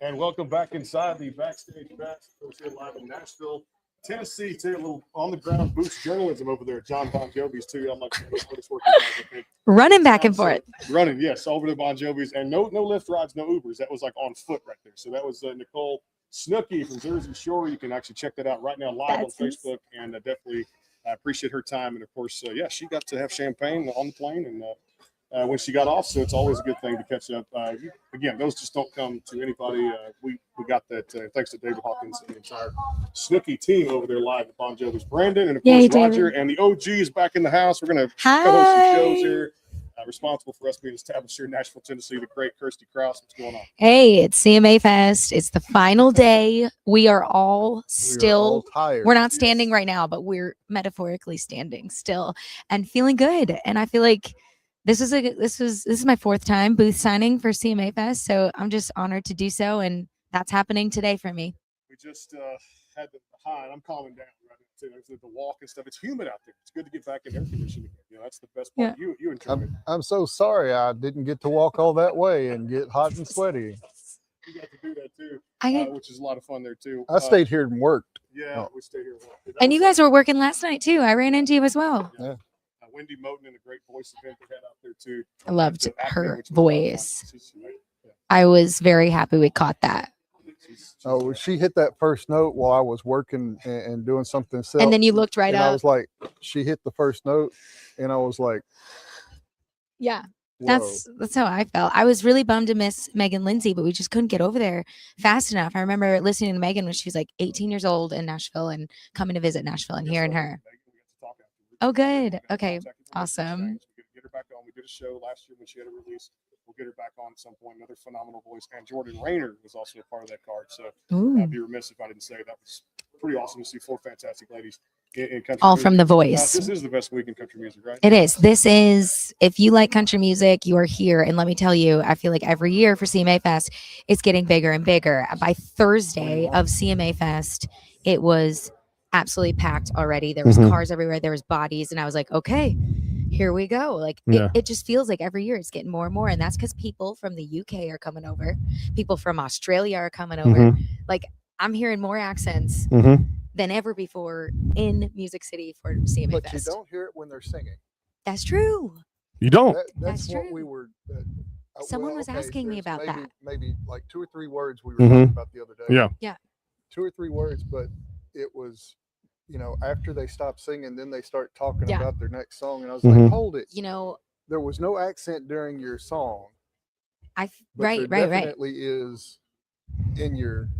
And welcome back inside the Backstage Pass. We're here live in Nashville, Tennessee. Today, a little on-the-ground boost journalism over there. John Bon Jovi's, too. I'm like, what's working, guys, I think. Running back and forth. Running, yes, over to Bon Jovi's. And no Lyft rides, no Ubers. That was like on foot right there. So that was Nicole Snooki from Jersey Shore. You can actually check that out right now live on Facebook. And definitely appreciate her time. And, of course, she got to have champagne on the plane and when she got off, so it's always a good thing to catch up. Again, those just don't come to anybody. We got that thanks to David Hawkins and the entire Snooki team over there live at Bon Jovi's. Brandon and, of course, Roger and the OG is back in the house. We're going to co-host some shows here. Responsible for us being established here in Nashville, Tennessee, the great Kirsty Krause. What's going on? Hey, it's CMA Fest. It's the final day. We are all still tired. We're not standing right now, but we're metaphorically standing still and feeling good. And I feel like this is my fourth time booth signing for CMA Fest, so I'm just honored to do so, and that's happening today for me. We just had the high, and I'm calming down right now too. There's the walk and stuff. It's humid out there. It's good to get back in air conditioning again. You know, that's the best part. Yeah. You enjoy it. I'm so sorry I didn't get to walk all that way and get hot and sweaty. You got to do that too, which is a lot of fun there too. I stayed here and worked. Yeah, we stayed here. And you guys were working last night too. I ran into you as well. Yeah. Wendy Moten and a great voice event they had out there too. I loved her voice. I was very happy we caught that. Oh, she hit that first note while I was working and doing something else. And then you looked right up. I was like, she hit the first note, and I was like, yeah. That's how I felt. I was really bummed to miss Megan Lindsay, but we just couldn't get over there fast enough. I remember listening to Megan when she was like 18 years old in Nashville and coming to visit Nashville and hearing her. Oh, good. Okay. Awesome. Get her back on. We did a show last year when she had a release. We'll get her back on at some point. Another phenomenal voice. And Jordan Rayner was also a part of that card. So I'd be remiss if I didn't say that was pretty awesome to see four fantastic ladies in country all music. From The Voice. This is the best week in country music, right? It is. This is, if you like country music, you are here. And let me tell you, I feel like every year for CMA Fest, it's getting bigger and bigger. By Thursday of CMA Fest, it was absolutely packed already. There was cars everywhere. There was bodies. And I was like, okay, here we go. Like it just feels like every year it's getting more and more. And that's because people from the UK are coming over. People from Australia are coming over. Like I'm hearing more accents than ever before in Music City for CMA but Fest. You don't hear it when they're singing. That's true. You don't. That's what we were. Someone was asking me about that. Maybe like 2 or 3 words we were talking about the other day. Yeah. 2 or 3 words, but it was, after they stopped singing, then they start talking about their next song, and I was like, hold it. There was no accent during your song. Right. Definitely is in your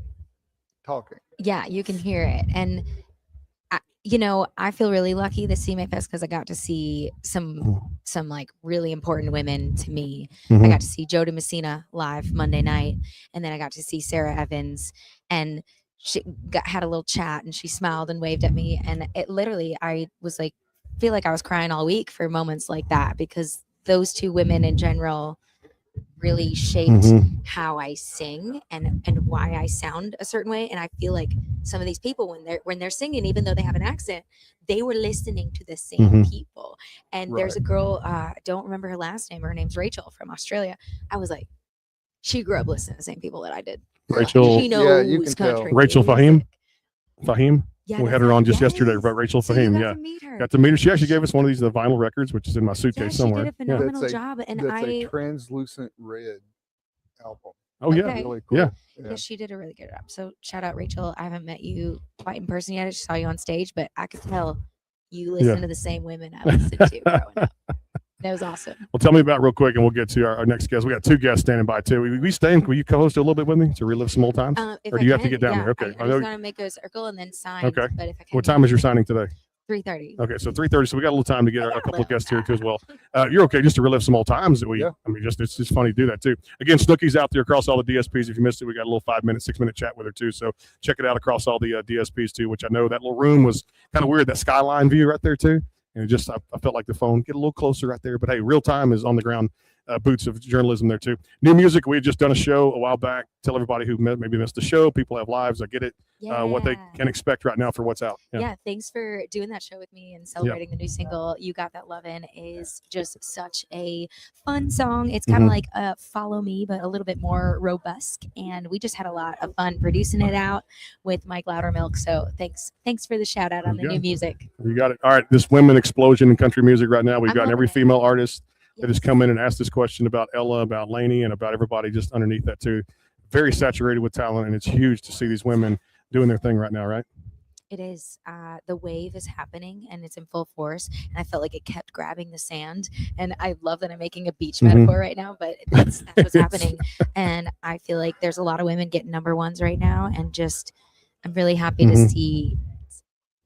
talking. Yeah, you can hear it. And I feel really lucky this CMA Fest because I got to see some like really important women to me. I got to see Jody Messina live Monday night, and then I got to see Sarah Evans, and she had a little chat, and she smiled and waved at me, and it literally, I was like, feel like I was crying all week for moments like that because those two women in general really shaped how I sing and why I sound a certain way. And I feel like some of these people, when they're singing, even though they have an accent, they were listening to the same people. And there's a girl, I don't remember her last name. Her name's Rachel from Australia. I was like, she grew up listening to the same people that I did. Rachel, she knows you can country. tell. Rachel Fahim. Yeah, we had her on just yesterday, but Rachel Fahim, got to meet her. She actually gave us one of these vinyl records, which is in my suitcase somewhere. She did a phenomenal job, and that's a translucent red album. Oh yeah, really cool. Yeah, she did a really good job. So shout out Rachel. I haven't met you quite in person yet. I just saw you on stage, but I could tell you listen to the same women I listened to growing up. That was awesome. Well, tell me about real quick, and we'll get to our next guest. We got 2 guests standing by too. Will you co-host a little bit with me to relive some old times, or do you have to get down there? Okay, I just want to make a circle and then sign. Okay. But if I can, what time is your signing today? 3:30. Okay, so 3:30. So we got a little time to get a couple of guests here too as well. You're okay just to relive some old times that we. I mean, it's just funny to do that too. Again, Snooki's out there across all the DSPs. If you missed it, we got a little 5-minute, 6-minute chat with her too. So check it out across all the DSPs too. Which I know that little room was kind of weird. That skyline view right there too. And I felt like the phone get a little closer right there. But hey, real time is on the ground boots of journalism there too. New music. We had just done a show a while back. Tell everybody who maybe missed the show. People have lives. I get it. What they can expect right now for what's out. Yeah. Thanks for doing that show with me and celebrating the new single. You Got That Lovin' is just such a fun song. It's kind of like Follow Me, but a little bit more robust. And we just had a lot of fun producing it out with Mike Loudermilk. So thanks for the shout out on the new music. You got it. All right. This women explosion in country music right now. We've got every female artist that has come in and asked this question about Ella, about Lainey, and about everybody just underneath that too. Very saturated with talent, and it's huge to see these women doing their thing right now, right? It is. The wave is happening and it's in full force. And I felt like it kept grabbing the sand. And I love that I'm making a beach metaphor right now, but that's what's happening. And I feel like there's a lot of women getting number ones right now. And just, I'm really happy to see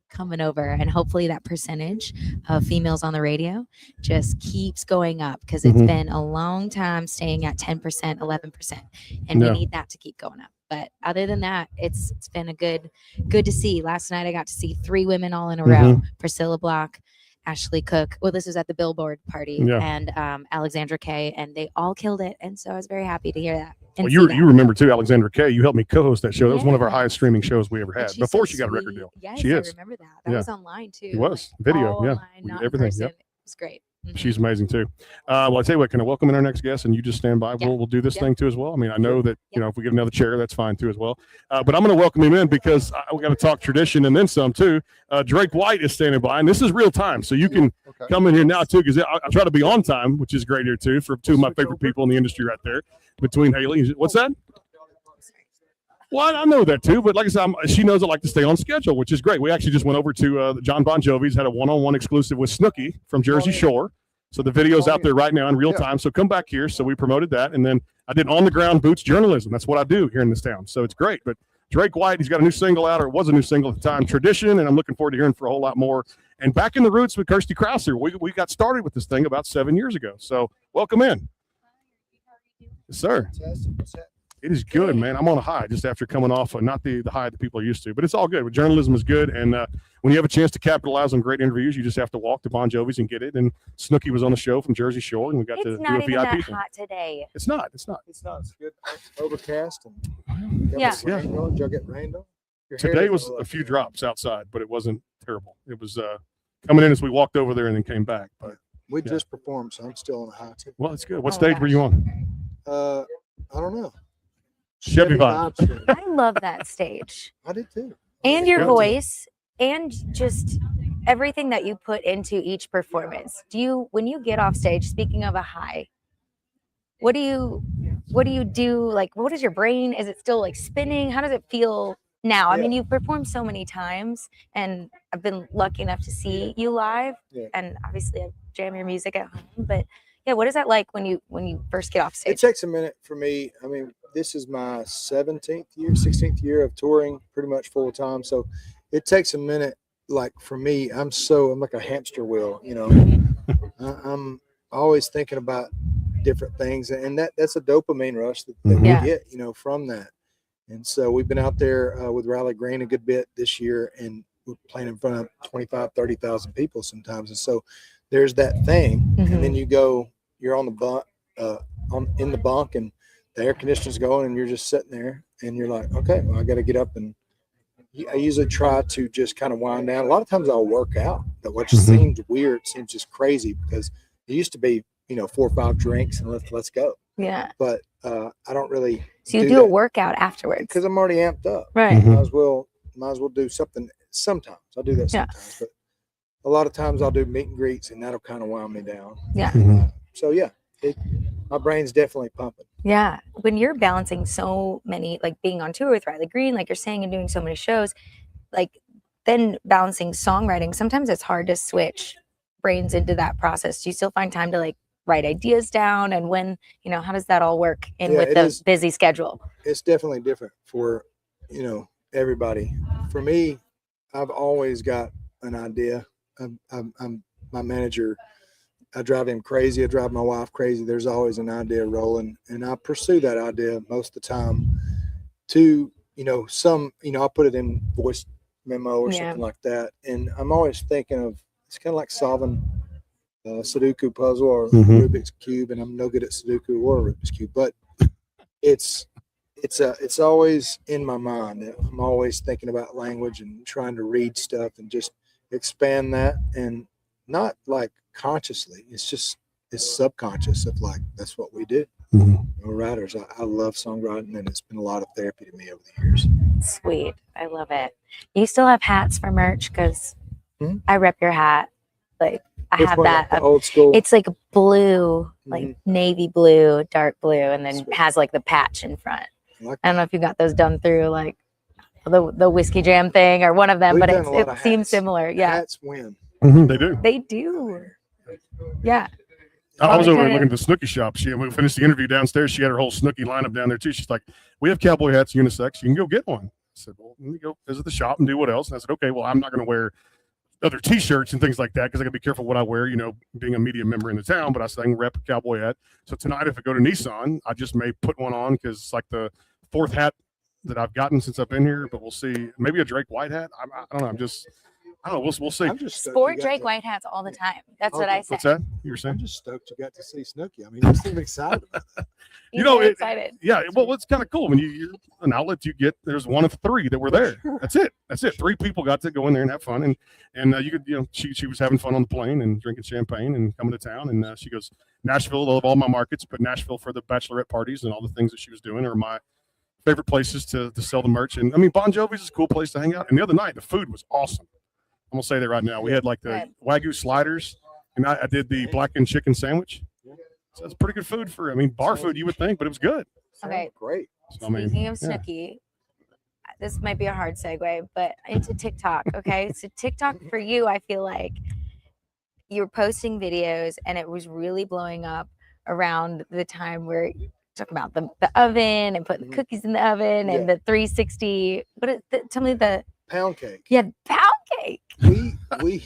coming over, and hopefully that percentage of females on the radio just keeps going up, because it's been a long time staying at 10%, 11%, and we need that to keep going up. But other than that, it's been a good to see. Last night I got to see 3 women all in a row: Priscilla Block, Ashley Cook. Well, this was at the Billboard party, and Alexandra Kay, and they all killed it. And so I was very happy to hear that. Well, you remember too, Alexandra Kay. You helped me co-host that show. That was one of our highest streaming shows we ever had before she got a record deal. Yes, she is. I remember that. That was online too. It was video. Online, not everything. Yep. It was great. She's amazing too. Well, I tell you what, can I welcome in our next guest, and you just stand by. We'll do this thing too as well. I mean, I know that if we get another chair, that's fine too as well. But I'm going to welcome him in because we got to talk tradition and then some too. Drake White is standing by, and this is real time, so you can come in here now too, because I try to be on time, which is great here too for 2 of my favorite people in the industry right there. Between Haley, what's that? Well, I know that too, but like I said, she knows I like to stay on schedule, which is great. We actually just went over to John Bon Jovi's, had a one-on-one exclusive with Snooki from Jersey Shore. So the video's out there right now in real time. So come back here. So we promoted that. And then I did on-the-ground boots journalism. That's what I do here in this town. So it's great. But Drake White, he's got a new single out, or it was a new single at the time, Tradition, and I'm looking forward to hearing for a whole lot more. And back in the roots with Kirsty Krauser. We got started with this thing about 7 years ago. So welcome in. Yes, sir. It is good, man. I'm on a high just after coming off not the high that people are used to, but it's all good. Journalism is good, and when you have a chance to capitalize on great interviews, you just have to walk to Bon Jovi's and get it. And Snooki was on the show from Jersey Shore, and we got to do a VIP. It's not even that hot today. It's not. It's good. Overcast and Y'all get rained on. Today was a few drops outside, but it wasn't terrible. It was coming in as we walked over there and then came back. But we just performed, so I'm still on a high too. Well, it's good. What stage were you on? I don't know. Chevy Vibe. I love that stage. I did too. And your voice, and just everything that you put into each performance. When you get off stage, speaking of a high, what do you do? Like, what is your brain? Is it still like spinning? How does it feel now? I mean, you've performed so many times, and I've been lucky enough to see you live, and obviously I jam your music at home, but what is that like when you first get off stage? It takes a minute for me. I mean, this is my 16th year of touring pretty much full time. So it takes a minute. Like for me, I'm like a hamster wheel, I'm always thinking about different things, and that's a dopamine rush that we get, from that. And so we've been out there with Riley Green a good bit this year, and we're playing in front of 25, 30,000 people sometimes. And so there's that thing. And then you're on the bunk, in the bunk, and the air conditioner's going, and you're just sitting there, and you're like, okay, well, I got to get up. And I usually try to just kind of wind down. A lot of times I'll work out, which seems weird, seems just crazy, because it used to be, 4 or 5 drinks and let's go. Yeah. But I don't really. So you do a workout afterwards? Because I'm already amped up. Right. Might as well do something. Sometimes I'll do that sometimes, but a lot of times I'll do meet and greets, and that'll kind of wind me down. Yeah. So my brain's definitely pumping. Yeah. When you're balancing so many, like being on tour with Riley Green, like you're saying, and doing so many shows, like then balancing songwriting, sometimes it's hard to switch brains into that process. Do you still find time to like write ideas down? And when, how does that all work with the busy schedule? It's definitely different for, everybody. For me, I've always got an idea. I'm my manager. I drive him crazy. I drive my wife crazy. There's always an idea rolling, and I pursue that idea most of the time to, I'll put it in voice memo or something like that. And I'm always thinking of, it's kind of like solving Sudoku puzzle or Mhm. Rubik's Cube, and I'm no good at Sudoku or Rubik's Cube, but it's always in my mind. I'm always thinking about language and trying to read stuff and just expand that, and not like consciously. It's subconscious of like that's what we do. Mhm. We're writers. I love songwriting, and it's been a lot of therapy to me over the years. Sweet. I love it. You still have hats for merch? Because Mhm. I rep your hat. Like, I Which have one? that. Like the old school. It's like blue, like Mhm. navy blue, dark blue, and then Sweet. has like the patch in front. Like I don't know if you got those done through like the Whiskey Jam thing or one of them, We've but done a lot it of seems hats. similar. Yeah, Hats win. Mhm, they do. they do. Yeah. I was over kinda- looking at the Snooki shop. We finished the interview downstairs. She had her whole Snooki lineup down there too. She's like, "We have cowboy hats, unisex. You can go get one." I said, "Well, let me go visit the shop and do what else?" And I said, "Okay, well, I'm not going to wear other T-shirts and things like that because I got to be careful what I wear. You know, being a media member in the town." But I said I can rep a cowboy hat. So tonight, if I go to Nissan, I just may put one on because it's like the fourth hat that I've gotten since I've been here. But we'll see. Maybe a Drake White hat. I don't know. I don't know. We'll see. I'm just stoked Sport you got Drake to- White hats all the time. That's Oh, what I say. What's that you were saying? I'm just stoked you got to see Snooki. I mean, you seem excited about that. You know, You're it- excited. Yeah, well, it's kind of cool when you're an outlet. You get there's one of three that were there. That's it. Three people got to go in there and have fun, and you could she was having fun on the plane and drinking champagne and coming to town, and she goes Nashville. I love all my markets, but Nashville for the bachelorette parties and all the things that she was doing are my favorite places to sell the merch. And I mean, Bon Jovi's is a cool place to hang out. And the other night, the food was awesome. I'm gonna say that right now. We had like the Wagyu sliders, and I did the blackened chicken sandwich. So it's pretty good food for, I mean, bar food, you would think, but it was good. Okay. Great. So, I mean, Speaking of yeah. Snooki, this might be a hard segue, but into TikTok. Okay. So TikTok for you, I feel like you were posting videos and it was really blowing up around the time where you talk about the oven and putting Mhm. cookies in the oven and the 360. Tell me the Pound cake. pound cake. We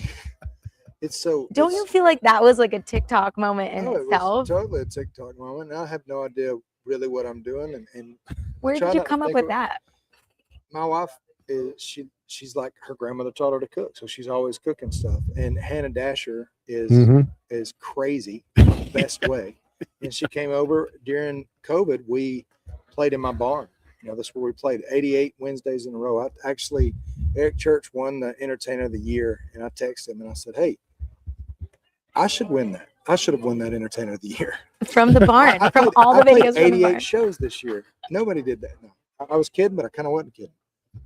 it's so Don't you feel like that was like a TikTok moment in no, it itself? was totally a TikTok moment. And I have no idea really what I'm doing, and Where try did you not to come up think with of- that? my wife is she's like her grandmother taught her to cook, so she's always cooking stuff. And Hannah Dasher is Mhm. crazy in the best way. And she came over during COVID. We played in my barn. That's where we played 88 Wednesdays in a row. Eric Church won the Entertainer of the Year, and I texted him and I said, "Hey, I should win that. I should have won that Entertainer of the Year From the barn, I from played- all the I played videos from the 88 barn. shows this year. Nobody did that. No, I was kidding, but I kind of wasn't kidding.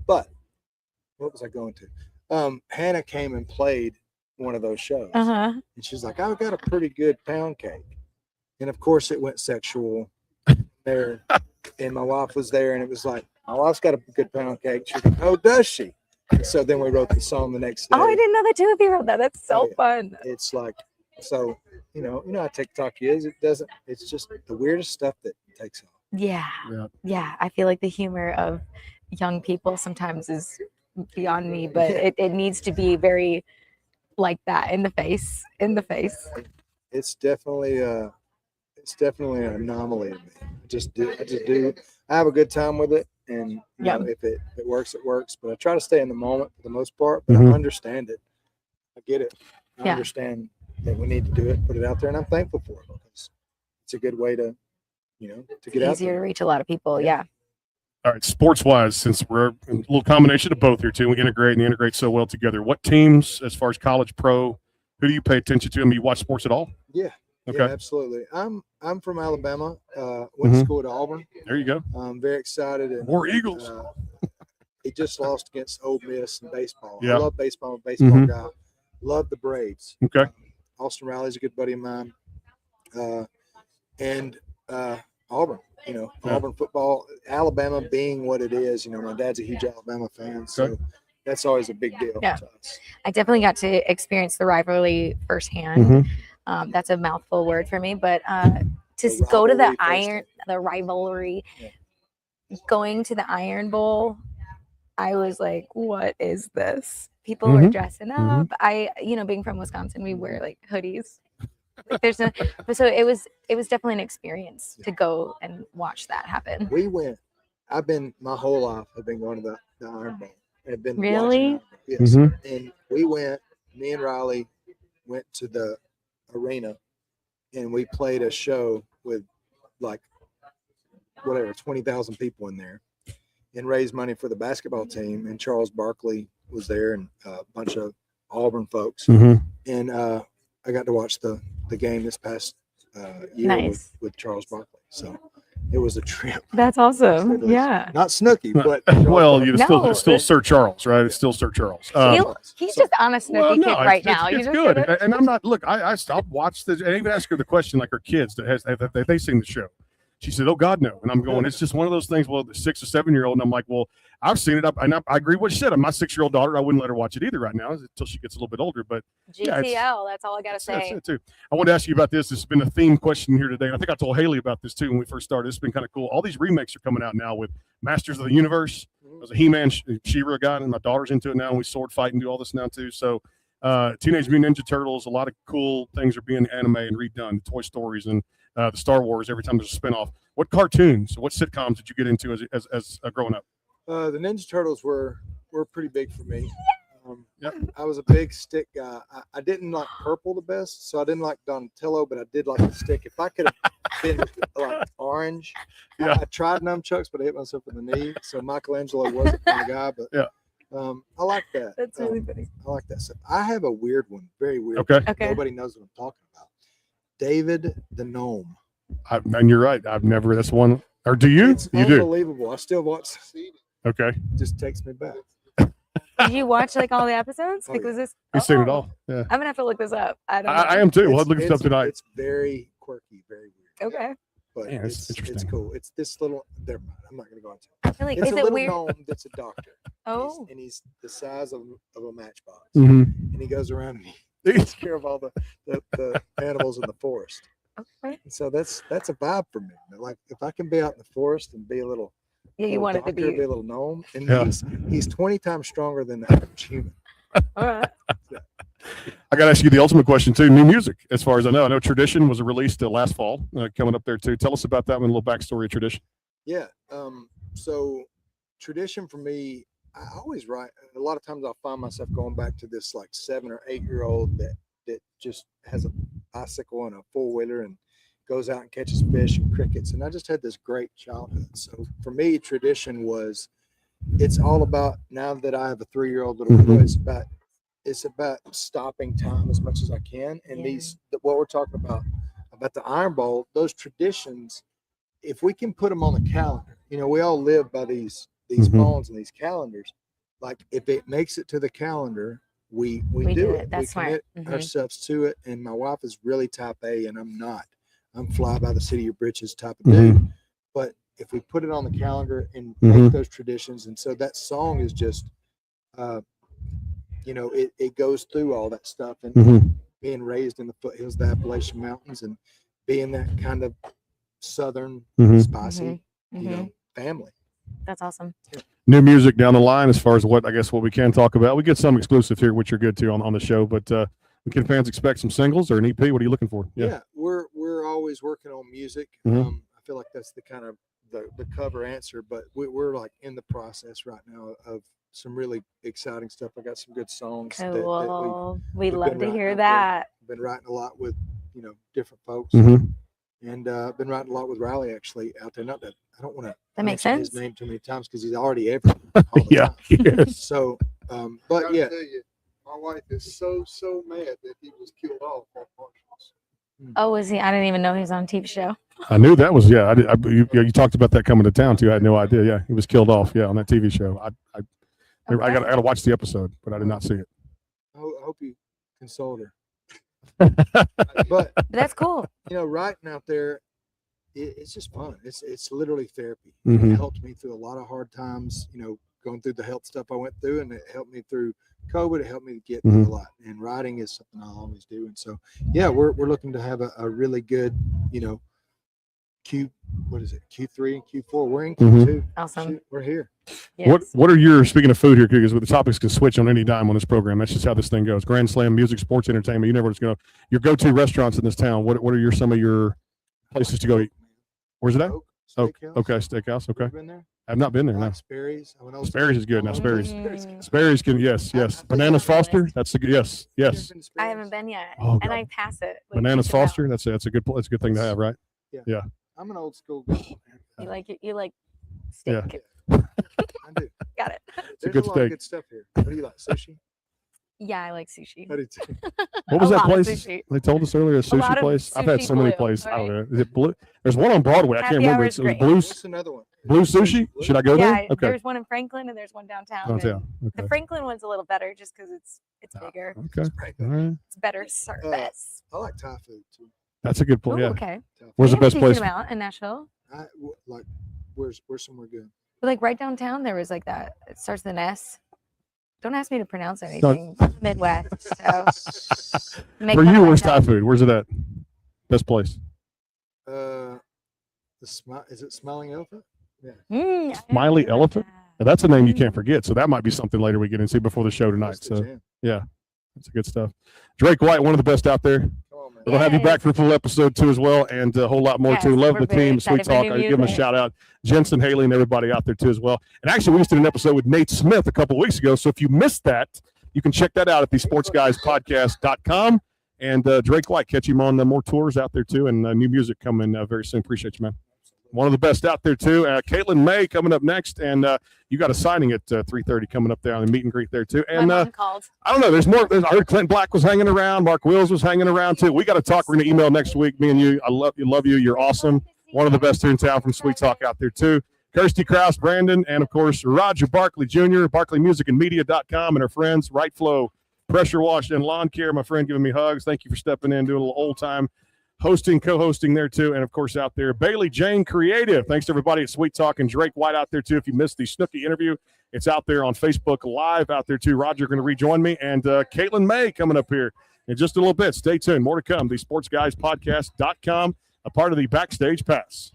But what was I going to? Hannah came and played one of those shows, Uh-huh. and she's like, "I've got a pretty good pound cake," and of course it went sexual there. And my wife was there, and it was like, "My wife's got a good pound cake." She's like, "Oh, does she?" And so then we wrote the song the next day. Oh, I didn't know the two of you wrote that. That's so Oh, yeah. fun. It's like, so you know how TikTok is. It's just the weirdest stuff that takes off. Yeah. Yeah. Yeah. I feel like the humor of young people sometimes is beyond me, but Yeah. it needs to be very like that in the face. It's definitely an anomaly to me. I just do. I have a good time with it, and if it works, it works. But I try to stay in the moment for the most part. But Mhm. I understand it. I get it. I Yeah. understand that we need to do it, put it out there, and I'm thankful for it because it's a good way to get out Easier there. to reach a lot of people. Yeah. Yeah. All right, sports-wise, since we're a little combination of both here too, we integrate so well together. What teams, as far as college, pro, who do you pay attention to? I mean, you watch sports at all? Yeah. Okay. Yeah, absolutely. I'm from Alabama. Went to school at Auburn. There you go. I'm very excited. And, War Eagles. he just lost against Ole Miss in baseball. Yeah. I love baseball. I'm a baseball Mhm. guy. Love the Braves. Okay. Austin Riley's a good buddy of mine. And Auburn. Yeah. Auburn football. Alabama being what it is. My dad's a huge Alabama fan, so Okay. that's always a big deal Yeah. to us. I definitely got to experience the rivalry firsthand. Mhm. That's a mouthful word for me, but The go to the rivalry the rivalry, Yeah. going to the Iron Bowl, I was like, what is this? People were Mhm. dressing up. Being from Wisconsin, we wear like hoodies. Like, so it was definitely an experience to go and watch that happen. We went. My whole life I've been going to the Iron Bowl. I've been Really? watching Iron Bowl. Yes. Mhm. And we went. Me and Riley went to the arena, and we played a show with like 20,000 people in there, and raised money for the basketball team. And Charles Barkley was there, and a bunch of Auburn folks. And I got to watch the game this past year with Charles Barkley. So it was a trip. That's awesome. Yeah. Not Snooki, but well, it's still Sir Charles, right? It's still Sir Charles. He's just on a Snooki kick right now. It's good. And I'm not. Look, I stopped watching and even asked her the question like her kids that they seen the show. She said, "Oh God, no!" And I'm going, "It's just one of those things." Well, the 6 or 7 year old, and I'm like, "Well, I've seen it. I agree with what she said. My 6-year-old daughter, I wouldn't let her watch it either right now until she gets a little bit older." But GTL, that's all I gotta say. That's it too. I wanted to ask you about this. It's been a theme question here today, and I think I told Haley about this too when we first started. It's been kind of cool. All these remakes are coming out now with Masters of the Universe. There's a He-Man, She-Ra guy, and my daughter's into it now. And we sword fight and do all this now too. So, Teenage Mutant Ninja Turtles. A lot of cool things are being anime and redone. The Toy Stories and the Star Wars. Every time there's a spinoff. What cartoons, what sitcoms did you get into as growing up? The Ninja Turtles were pretty big for me. I was a big stick guy. I didn't like purple the best, so I didn't like Donatello, but I did like the stick. If I could have been like orange, I tried nunchucks, but I hit myself in the knee. So Michelangelo wasn't my guy, but I like that. That's really funny. I like that stuff. I have a weird one, very weird. Okay. Nobody knows what I'm talking about. David the Gnome. And you're right. I've never. That's one. Or do you? It's unbelievable. I still watch. Okay. Just takes me back. Did you watch like all the episodes? Because this. You've seen it all. Yeah. I'm gonna have to look this up. I am too. We'll look this up tonight. It's very quirky, very weird. Okay. But Man, it's cool. It's this little. I'm not gonna go into it. I feel like, it's is a it little weird? gnome that's a doctor. Oh. And he's the size of a matchbox. Mm-hmm. And he goes around and he takes care of all the animals in the forest. Okay. And so that's a vibe for me. Like if I can be out in the forest and be a little you want it to be a little gnome, and he's 20 times stronger than the average human. All right. I got to ask you the ultimate question too. New music, as far as I know. I know Tradition was released last fall, coming up there too. Tell us about that one, a little backstory of Tradition. Yeah. So Tradition for me, I always write. A lot of times I'll find myself going back to this like 7 or 8 year old that just has a bicycle and a 4-wheeler and goes out and catches fish and crickets. And I just had this great childhood. So for me, Tradition it's all about, now that I have a 3-year-old little boy, it's about stopping time as much as I can. And what we're talking about the Iron Bowl, those traditions, if we can put them on the calendar, we all live by these phones and these calendars. Like if it makes it to the calendar, we do it. That's smart. Commit ourselves to it. And my wife is really type A and I'm not. I'm fly by the seat of your britches type of dude. But if we put it on the calendar and make those traditions, and so that song is just, it goes through all that stuff, and being raised in the foothills of the Appalachian Mountains and being that kind of Southern spicy, family. That's awesome. Yeah. New music down the line, as far as what we can talk about. We get some exclusive here, which are good too on the show. But can fans expect some singles or an EP? What are you looking for? Yeah, we're always working on music. I feel like that's the kind of the cover answer, but we're like in the process right now of some really exciting stuff. I got some good songs. Cool. We'd love to hear I've that. been writing a lot with different folks, and been writing a lot with Riley actually out there. Not that I don't want to. That makes mention sense. His name too many times because he's already everywhere. All the time. Yes. So, but I tell you, my wife is so mad that he was killed off on Marshalls. Oh, was he? I didn't even know he was on a TV show. I knew that was you talked about that coming to town too. I had no idea. Yeah, he was killed off. Yeah, on that TV show. I got to watch the episode, but I did not see it. I hope you consoled her. But that's cool. Writing out there, it's just fun. It's literally therapy. Mm-hmm. It helped me through a lot of hard times. Going through the health stuff I went through, and it helped me through COVID. It helped me get through a lot. And writing is something I always do. And so, yeah, we're looking to have a really good, Q3 and Q4. We're in Q2. Awesome. Shoot, we're here. Yes. What are your, speaking of food here, because the topics can switch on any dime on this program. That's just how this thing goes. Grand Slam, music, sports, entertainment. You never just go. Your go-to restaurants in this town. What are some of your places to go eat? Where's it at? Steakhouse. Okay, steakhouse. Okay, You been there? I've not been there. I No, like Sperry's. I went old Sperry's is good. Now school. Sperry's. Mm. Sperry's can yes. I Bananas put that on my Foster. list. That's a good yes. You ever Yes. been to I Sperry's? haven't been yet, Oh, and God. I pass it. like, Bananas check it out. Foster. That's a good thing to have, right? I'm an old school guy. You like it? You like Yeah. steak? I do. Got it. There's good a lot steak. of good stuff here. What do you like? Sushi? Yeah, I like sushi. I do too. What was A that lot of place? sushi. They told us earlier, a lot sushi of place. I've had sushi so many blue, places. I don't right? know. Is it blue? There's one on Broadway. I can't Happy remember. hour It's is it was great. blue What's another one? blue sushi. Blue? Should I go Yeah, there? Okay. there's one in Franklin and there's one downtown. and Downtown. The Okay. Franklin one's a little better just because it's Ah, bigger. Okay. Right. All right. It's better service. I like Thai food too. That's a good place. Ooh, Yeah. okay. Thai Where's We the have a best place? decent amount in Nashville. like where's somewhere good? But like right downtown, there was like that. It starts with an S. Don't ask me to pronounce No. anything. Midwest. So make For fun you, of where's Thai myself. food? Where's it at? Best place. Is it Smiling Elephant? Mm, I Smiley haven't heard Elephant? that. Now, that's a name you can't forget. So that might be something later we get into before the show tonight. That's the So jam. that's good stuff. Drake White, one of the best out there. Come on, man. We'll have you back Yes. for a full episode too as well, and a whole lot more Yes, too. Love we're the very team, Sweet excited for Talk. new I give them a music. shout out, Jensen, Haley, and everybody out there too as well. And actually, we just did an episode with Nate Smith a couple weeks ago. So if you missed that, you can check that out at thesportsguyspodcast.com. And Drake White, catch him on more tours out there too, and new music coming very soon. Appreciate you, man. One of the best out there too. Caitlin May coming up next, and you got a signing at 3:30 coming up there on the meet and greet there too. My And mom called. I don't know. There's more. I heard Clint Black was hanging around. Mark Wills was hanging around too. We got to talk. We're gonna email next week. Me and you. I love you. Love you. You're awesome. One of the best here in town from Sweet Talk out there too. Kirsty Krause, Brandon, and of course Roger Barkley Jr. BarkleyMusicandMedia.com, and our friends Right Flow, Pressure Wash, and Lawn Care. My friend giving me hugs. Thank you for stepping in, doing a little old time hosting, co-hosting there too, and of course out there Bailey Jane Creative. Thanks to everybody at Sweet Talk and Drake White out there too. If you missed the Snooki interview, it's out there on Facebook Live out there too. Roger going to rejoin me, and Caitlin May coming up here in just a little bit. Stay tuned. More to come. The SportsGuysPodcast.com, a part of the Backstage Pass.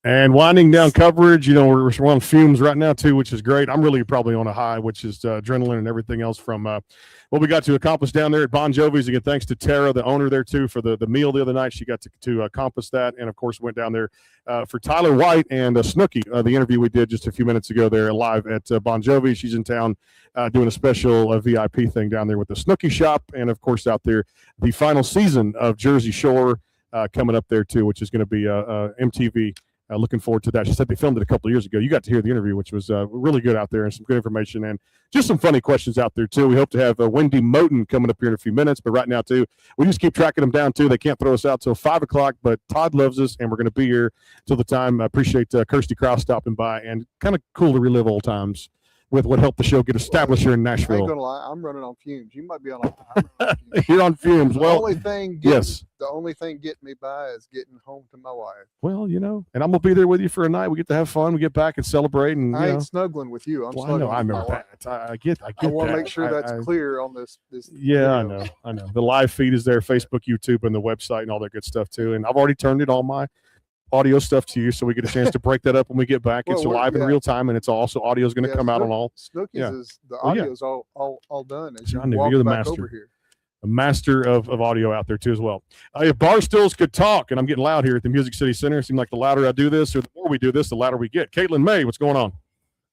And winding down coverage, we're on fumes right now too, which is great. I'm really probably on a high, which is adrenaline and everything else from what we got to accomplish down there at Bon Jovi's. Again, thanks to Tara, the owner there too, for the meal the other night. She got to accomplish that, and of course went down there for Tyler White and Snooki, the interview we did just a few minutes ago there live at Bon Jovi. She's in town doing a special VIP thing down there with the Snooki shop, and of course out there the final season of Jersey Shore coming up there too, which is going to be MTV. Looking forward to that. She said they filmed it a couple of years ago. You got to hear the interview, which was really good out there, and some good information and just some funny questions out there too. We hope to have Wendy Moten coming up here in a few minutes, but right now too, we just keep tracking them down too. They can't throw us out till 5 o'clock, but Todd loves us, and we're going to be here till the time. I appreciate Kirsty Krause stopping by, and kind of cool to relive old times with what helped the show get established here in I ain't Nashville. gonna lie, I'm running on fumes. You might be on. I'm running on fumes. You're on fumes. Well, The only thing getting me by is getting home to my wife. Well, and I'm gonna be there with you for a night. We get to have fun. We get back and celebrate. And I ain't snuggling with you. I'm well, I snuggling know. I with my remember wife. that. I get. I want to that. make sure that's clear on this. Yeah, video. I know. The live feed is there, Facebook, YouTube, and the website, and all that good stuff too. And I've already turned all my audio stuff to you, so we get a chance to break that up when we get back. Well, it's live in real time, and it's also audio is going to come out on all. Snooki's is the audio's all done. As you Johnny, walk you're the back master. over here. A master of audio out there too as well. If bar stools could talk, and I'm getting loud here at the Music City Center. It seems like the louder I do this, or the more we do this, the louder we get. Caitlin May, what's going on?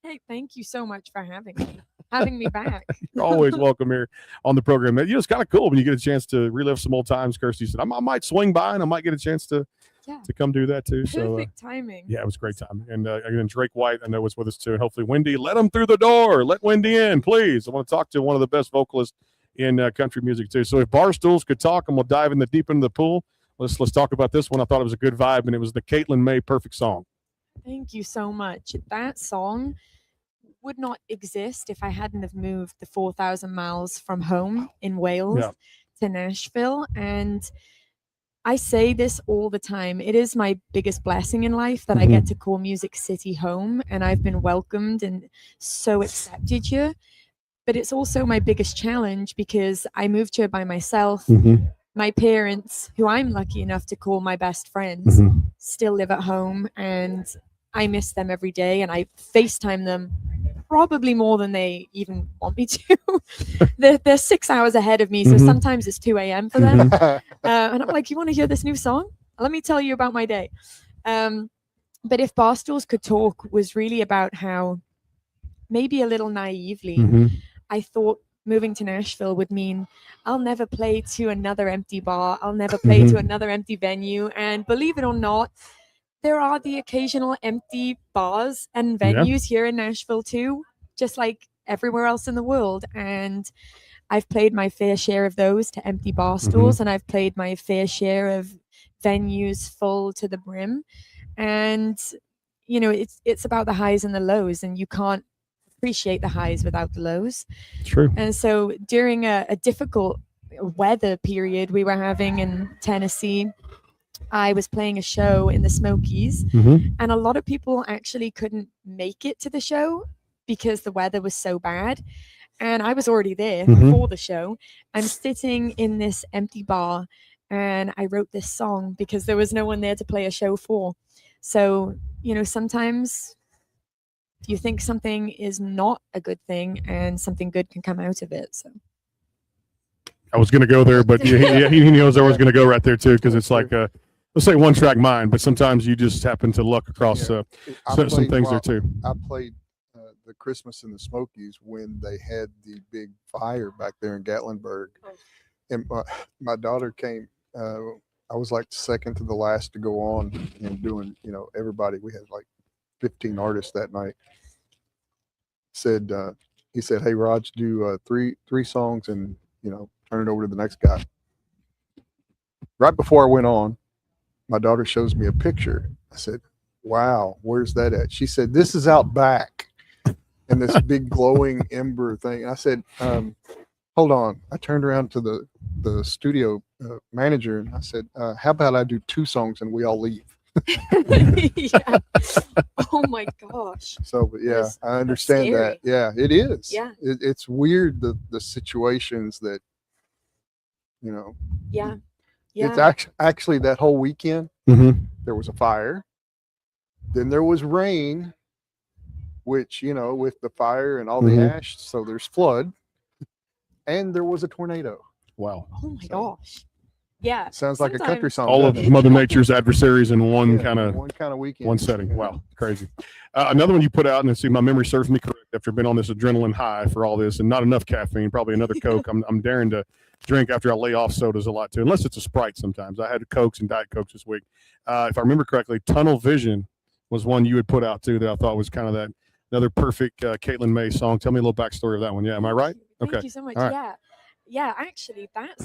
Hey, thank you so much for having me back. You're always welcome here on the program. It's kind of cool when you get a chance to relive some old times. Kirsty said, I might swing by and I might get a chance to come do that too. Perfect timing. Yeah, it was great time. And again, Drake White, I know, was with us too. And hopefully Wendy, let him through the door. Let Wendy in, please. I want to talk to one of the best vocalists in country music too. So if bar stools could talk, and we'll dive in the deep into the pool. Let's talk about this one. I thought it was a good vibe, and it was the Caitlin May Perfect Song. Thank you so much. That song would not exist if I hadn't have moved the 4,000 miles from home in Wales to Nashville. And I say this all the time. It is my biggest blessing in life that I get to call Music City home, and I've been welcomed and so accepted here. But it's also my biggest challenge because I moved here by myself. My parents, who I'm lucky enough to call my best friends, still live at home, and I miss them every day, and I FaceTime them probably more than they even want me to. they're 6 hours ahead of me, so sometimes it's 2 a.m. for them. And I'm like, you want to hear this new song? Let me tell you about my day. But if Barstools Could Talk was really about how, maybe a little naively, I thought moving to Nashville would mean I'll never play to another empty bar. I'll never play to another empty venue. And believe it or not, there are the occasional empty bars and venues here in Nashville too, just like everywhere else in the world. And I've played my fair share of those to empty bar stools, and I've played my fair share of venues full to the brim. And, it's about the highs and the lows, and you can't appreciate the highs without the lows. True. And so during a difficult weather period we were having in Tennessee, I was playing a show in the Smokies, and a lot of people actually couldn't make it to the show because the weather was so bad. And I was already there for the show. I'm sitting in this empty bar, and I wrote this song because there was no one there to play a show for. So, sometimes you think something is not a good thing, and something good can come out of it. So I was going to go there, but he knows I was going to go right there too, because it's like let's say one track mind, but sometimes you just happen to luck across some things there too. I played the Christmas in the Smokies when they had the big fire back there in Gatlinburg, and my daughter came. I was like second to the last to go on and doing, everybody. We had like 15 artists that night. He said, "Hey, Raj, do three songs and turn it over to the next guy." Right before I went on, my daughter shows me a picture. I said, "Wow, where's that at?" She said, "This is out back," and this big glowing ember thing. And I said, "Hold on." I turned around to the studio manager and I said, "How about I do 2 songs and we all leave?" yeah. Oh my gosh. So, but yeah, I understand that. Yeah, it is. Yeah. It's weird the situations that, Yeah. It's actually that whole weekend there was a fire. Then there was rain, which, you know, with the fire and all the ash, so there's flood. And there was a tornado. Wow. Oh my gosh. Yeah. Sounds like a country sometimes- song. All of doesn't it? Mother Nature's adversaries in one Yeah, kind of one kind of weekend. one setting. Wow, crazy. Another one you put out, and see, my memory serves me correct after I've been on this adrenaline high for all this, and not enough caffeine. Probably another Coke. I'm daring to drink after I lay off sodas a lot too, unless it's a Sprite. Sometimes I had Cokes and Diet Cokes this week. If I remember correctly, Tunnel Vision was one you had put out too that I thought was kind of that another perfect Caitlin May song. Tell me a little backstory of that one. Yeah, am I right? Thank Okay. you so much. All right. Yeah. Yeah, actually that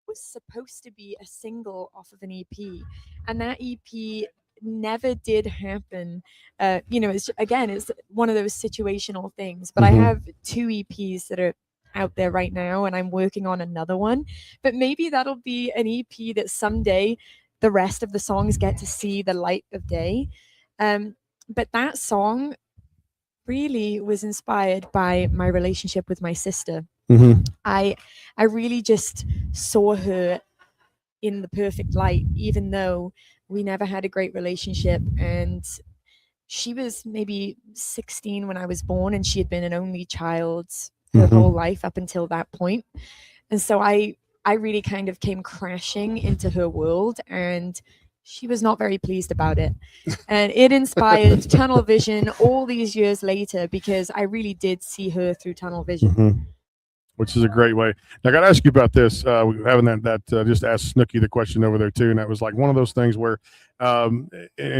was supposed to be a single off of an EP. And that EP never did happen. You know, it's one of those situational things. But I have 2 EPs that are out there right now, and I'm working on another one. But maybe that'll be an EP that someday the rest of the songs get to see the light of day. But that song really was inspired by my relationship with my sister. I really just saw her in the perfect light, even though we never had a great relationship. And she was maybe 16 when I was born, and she had been an only child her whole life up until that point. And so I really kind of came crashing into her world, and she was not very pleased about it. And it inspired Tunnel Vision all these years later, because I really did see her through tunnel vision. Which is a great way. Now, I got to ask you about this. We were having that just asked Snooki the question over there too, and that was like one of those things where, and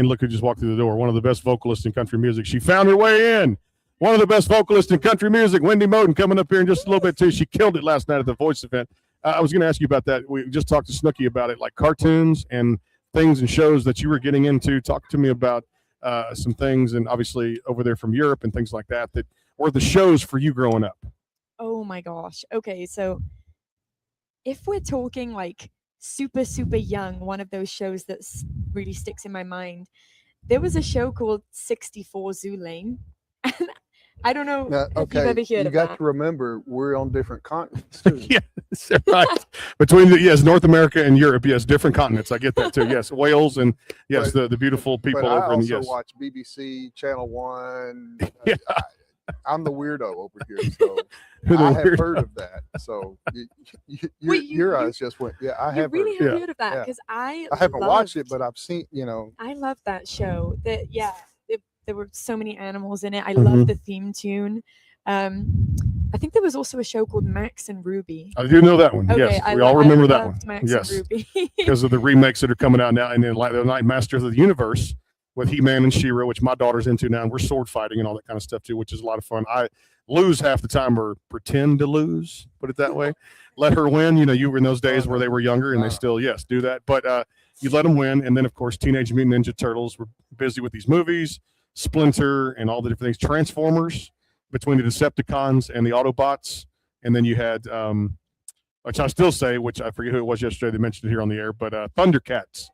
look who just walked through the door. One of the best vocalists in country music. She found her way in. One of the best vocalists in country music, Wendy Moten, coming up here in just a little bit too. She killed it last night at the Voice event. I was going to ask you about that. We just talked to Snooki about it, like cartoons and things and shows that you were getting into. Talk to me about some things, and obviously over there from Europe and things like that were the shows for you growing up. Oh my gosh. Okay, so if we're talking like super, super young, one of those shows that really sticks in my mind, there was a show called 64 Zoo Lane. And I don't know Now, if you've okay, ever heard you of got that. to remember we're on different continents too. Yes, right. Between North America and Europe, yes, different continents. I get that too. Yes, Wales and yes, But- the beautiful people but I over in also yes. watch BBC, Channel One. Yeah. I'm the weirdo over here, so Who the I have weirdo? heard of that. So Wait, your you- eyes just went, yeah, I You have really heard. have heard of that? yeah. Because I I haven't watched it, loved- but I've seen, you know. I love that show. There were so many animals in it. I Mhm. love the theme tune. I think there was also a show called Max and Ruby. I do know that one. Okay, Yes, I we lo- all I remember that one. loved Max Yes, and Ruby. because of the remakes that are coming out now, and then like the Night Masters of the Universe with He-Man and She-Ra, which my daughter's into now, and we're sword fighting and all that kind of stuff too, which is a lot of fun. I lose half the time or pretend to lose, put it that way. Let her win. You know, you were in those days where they were younger and they still, yes, do that. But you let them win. And then, of course, Teenage Mutant Ninja Turtles were busy with these movies, Splinter and all the different things, Transformers between the Decepticons and the Autobots. And then you had, which I still say, which I forget who it was yesterday, they mentioned it here on the air, but Thundercats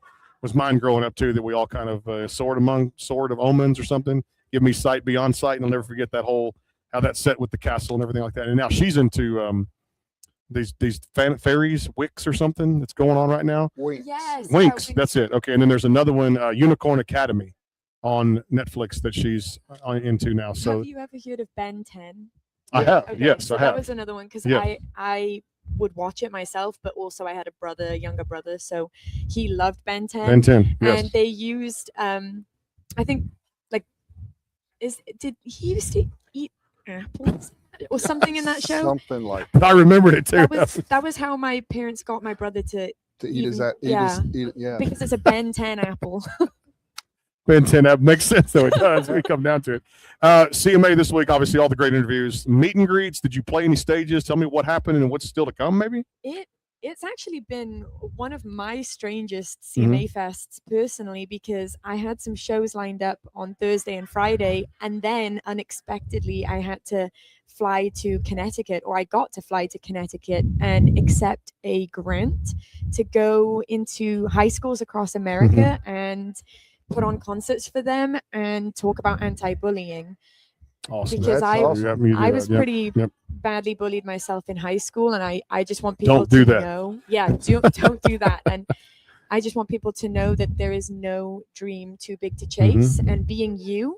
was mine growing up too, that we all kind of sword of omens or something. Give me sight beyond sight. And I'll never forget that whole, how that set with the castle and everything like that. And now she's into these fairies, Wicks or something that's going on right now. Winks. Yes. Winks, that's it. Okay, and then there's another one, Unicorn Academy, on Netflix that she's into now. So have you ever heard of Ben 10? I have, Okay, yes, so I that have. was another one because Yeah. I would watch it myself, but also I had a younger brother, so he loved Ben 10. Ben 10, yes. And they used I think like did he used to eat apples or something in that show? Something like I remembered it too. That was how my parents got my brother to to eat his, even- eat his, yeah. because it's a Ben 10 apple. Ben 10, that makes sense though. It does. We come down to it. CMA this week, obviously all the great interviews, meet and greets. Did you play any stages? Tell me what happened and what's still to come, maybe? It's actually been one of my strangest Mm-hmm. CMA fests personally, because I had some shows lined up on Thursday and Friday, and then unexpectedly I had to fly to Connecticut, or I got to fly to Connecticut and accept a grant to go into high schools across America and put on concerts for them and talk about anti-bullying. Awesome. Because That's I awesome. Yep, you do I that. was Yep. pretty Yep. badly bullied myself in high school, and I just want people Don't do to that. know. Yeah, don't do that. And I just want people to know that there is no dream too big to chase, and being you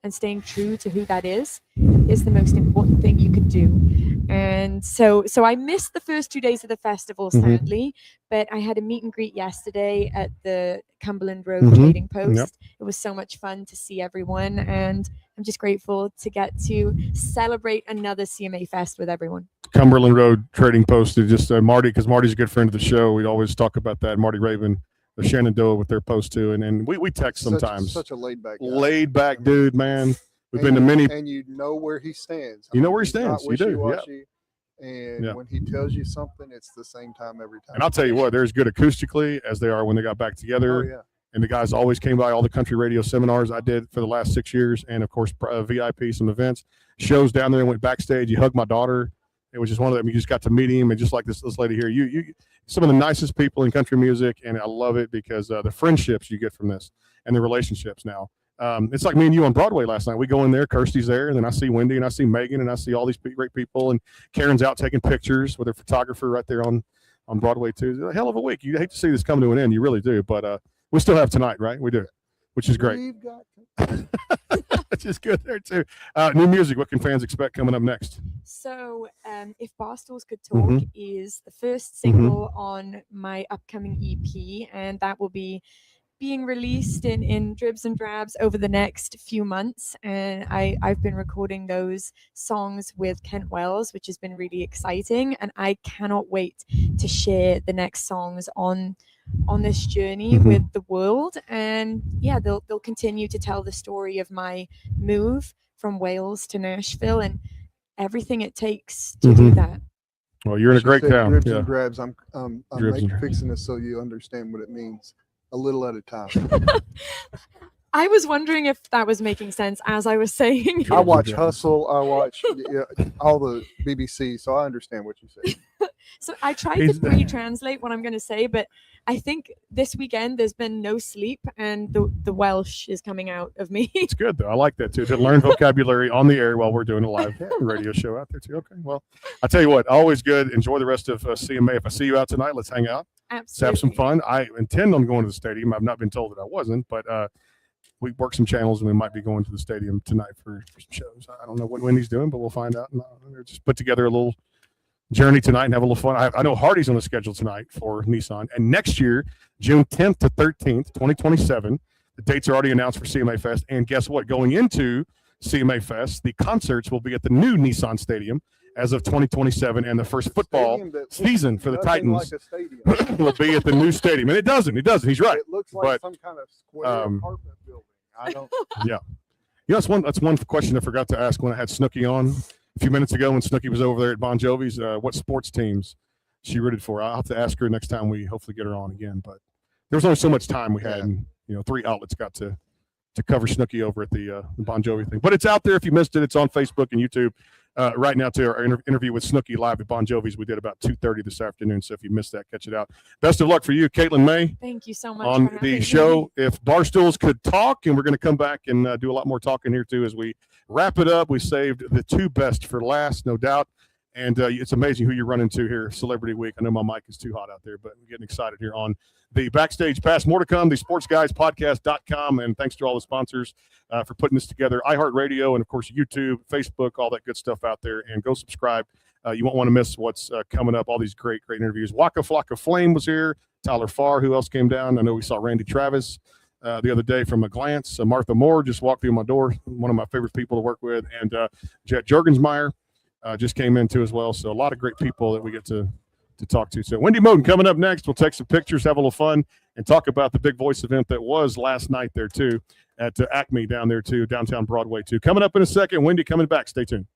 and staying true to who that is the most important thing you can do. And so I missed the first 2 days of the festival, sadly, but I had a meet and greet yesterday at the Cumberland Road Trading Post. It was so much fun to see everyone, and I'm just grateful to get to celebrate another CMA Fest with everyone. Cumberland Road Trading Post is just Marty, because Marty's a good friend of the show. We always talk about that. Marty Raven, the Shenandoah with their post too, and we text sometimes. Such a laid back guy. Laid back dude, man. We've been to many, and you know where he stands. You know where he stands. You do, yeah. And when he tells you something, it's the same time every time. And I'll tell you what, they're as good acoustically as they are when they got back together. Oh, yeah. And the guys always came by all the country radio seminars I did for the last 6 years, and of course VIP, some events, shows down there. And went backstage. You hugged my daughter. It was just one of them. You just got to meet him, and just like this lady here, you some of the nicest people in country music, and I love it because the friendships you get from this and the relationships now. It's like me and you on Broadway last night. We go in there, Kirsty's there, and then I see Wendy, and I see Megan, and I see all these great people, and Karen's out taking pictures with her photographer right there on Broadway too. It's a hell of a week. You hate to see this come to an end, you really do, but we still have tonight, right? We do, which is great. We've got Which is good there too. New music. What can fans expect coming up next? So, If Barstools Could Talk is the first single on my upcoming EP, and that will be being released in dribs and drabs over the next few months. And I've been recording those songs with Kent Wells, which has been really exciting. And I cannot wait to share the next songs on this journey with the world. And yeah, they'll continue to tell the story of my move from Wales to Nashville and everything it takes to do that. Well, you're in a great town. Dribs Yeah. and grabs. I'm Dribs and fixing this so you understand what it means. A little at a time. I was wondering if that was making sense as I was saying. I watch Hustle. I watch all the BBC, so I understand what you say. So I tried to pre-translate what I'm going to say, but I think this weekend there's been no sleep, and the Welsh is coming out of me. It's good though. I like that too. To learn vocabulary on the air while we're doing a live radio show out there too. Okay. Well, I'll tell you what. Always good. Enjoy the rest of CMA. If I see you out tonight, let's hang out. Absolutely. Let's have some fun. I intend on going to the stadium. I've not been told that I wasn't, but we work some channels, and we might be going to the stadium tonight for some shows. I don't know what Wendy's doing, but we'll find out. And just put together a little journey tonight and have a little fun. I know Hardy's on the schedule tonight for Nissan, and next year, June 10th to 13th, 2027, the dates are already announced for CMA Fest. And guess what? Going into CMA Fest, the concerts will be at the new Nissan Stadium as of 2027, and the first football season for the Titans will be at the new stadium. And it doesn't. He's right. It looks like some kind of square apartment building. I don't. Yeah. You know, that's one question I forgot to ask when I had Snooki on a few minutes ago when Snooki was over there at Bon Jovi's. What sports teams she rooted for? I'll have to ask her next time we hopefully get her on again. But there was only so much time we had, and 3 outlets got to cover Snooki over at the Bon Jovi thing. But it's out there if you missed it. It's on Facebook and YouTube. Right now to our interview with Snooki live at Bon Jovi's. We did about 2:30 this afternoon, so if you missed that, catch it out. Best of luck for you, Caitlin May. Thank you so much on for the show. If Barstools Could Talk, and we're going to come back and do a lot more talking here too as we wrap it up. We saved the 2 best for last, no doubt. And it's amazing who you run into here, Celebrity Week. I know my mic is too hot out there, but I'm getting excited here on the Backstage Pass. More to come, the sportsguyspodcast.com. And thanks to all the sponsors for putting this together. iHeartRadio and, of course, YouTube, Facebook, all that good stuff out there. And go subscribe. You won't want to miss what's coming up, all these great interviews. Waka Flocka Flame was here. Tyler Farr, who else came down? I know we saw Randy Travis the other day from a glance. Martha Moore just walked through my door, one of my favorite people to work with. And Jet Juergensmeyer just came in too as well. So a lot of great people that we get to talk to. So Wendy Moten coming up next. We'll take some pictures, have a little fun, and talk about the Big Voice event that was last night there too at Acme down there too, downtown Broadway too. Coming up in a second. Wendy coming back. Stay tuned.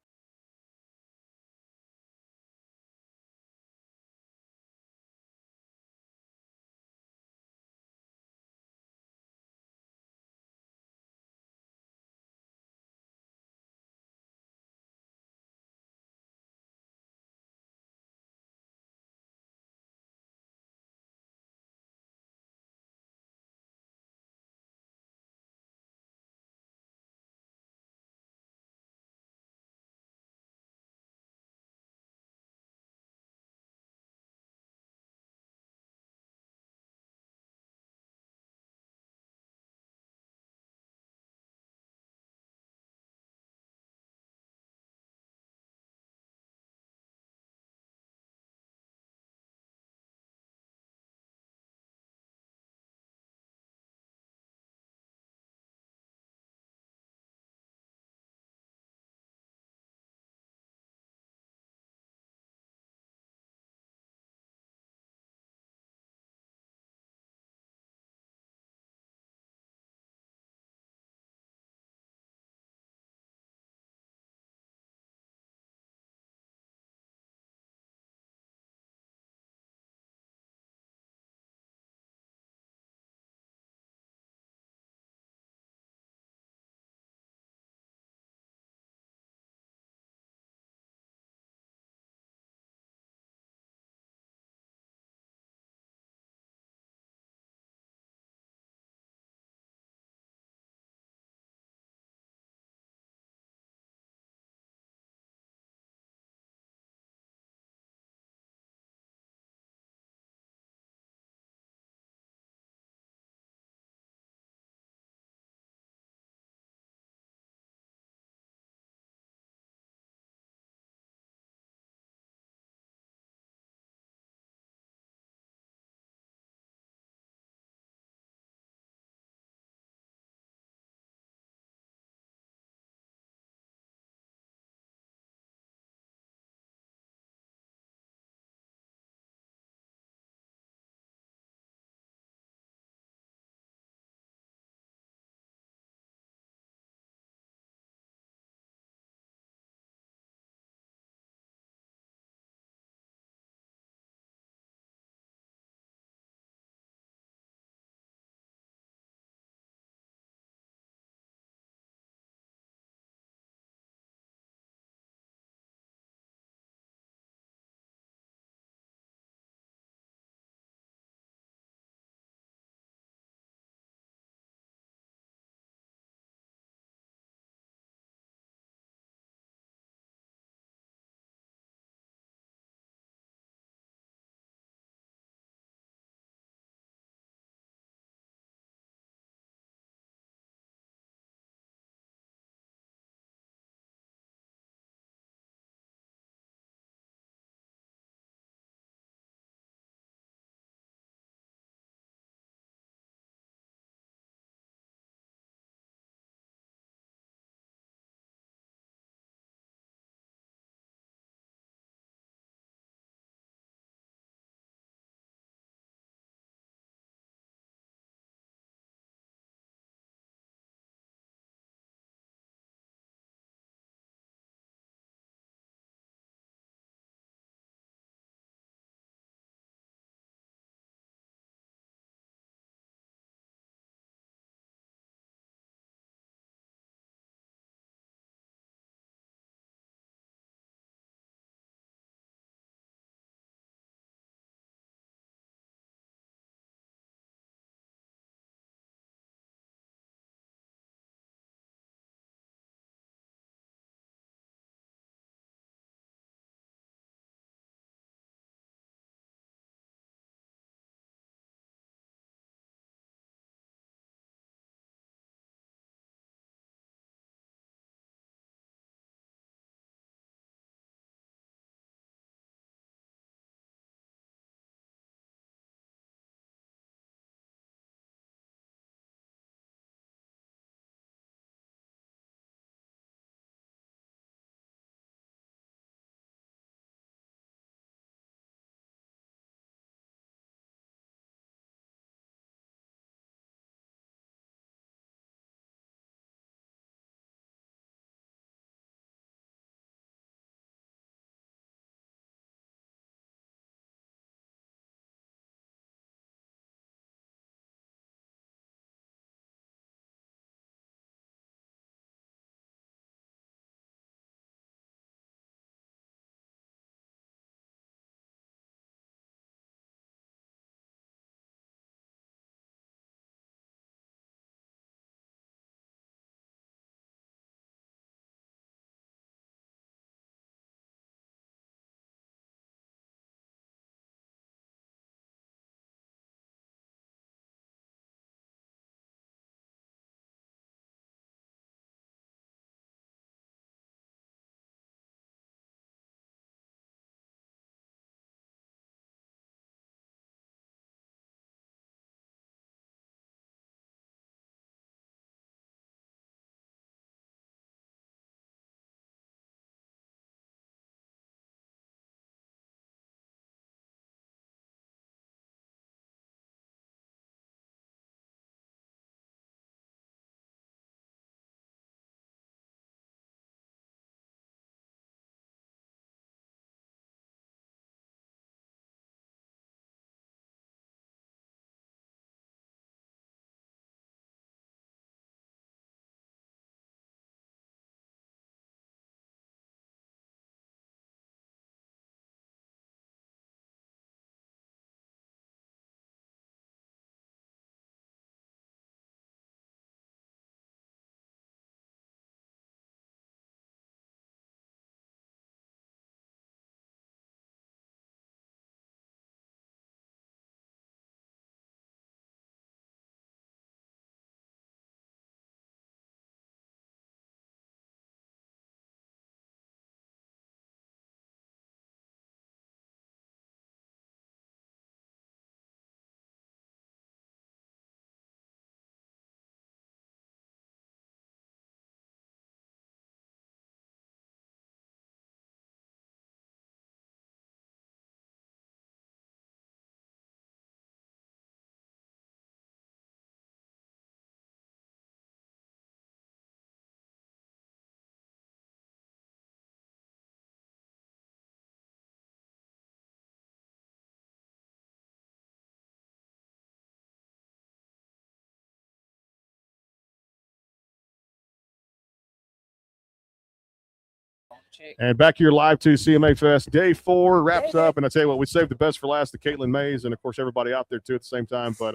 And back here live to CMA Fest. Day 4 wraps up. And I tell you what, we saved the best for last, the Caitlin Mays, and, of course, everybody out there, too, at the same time. But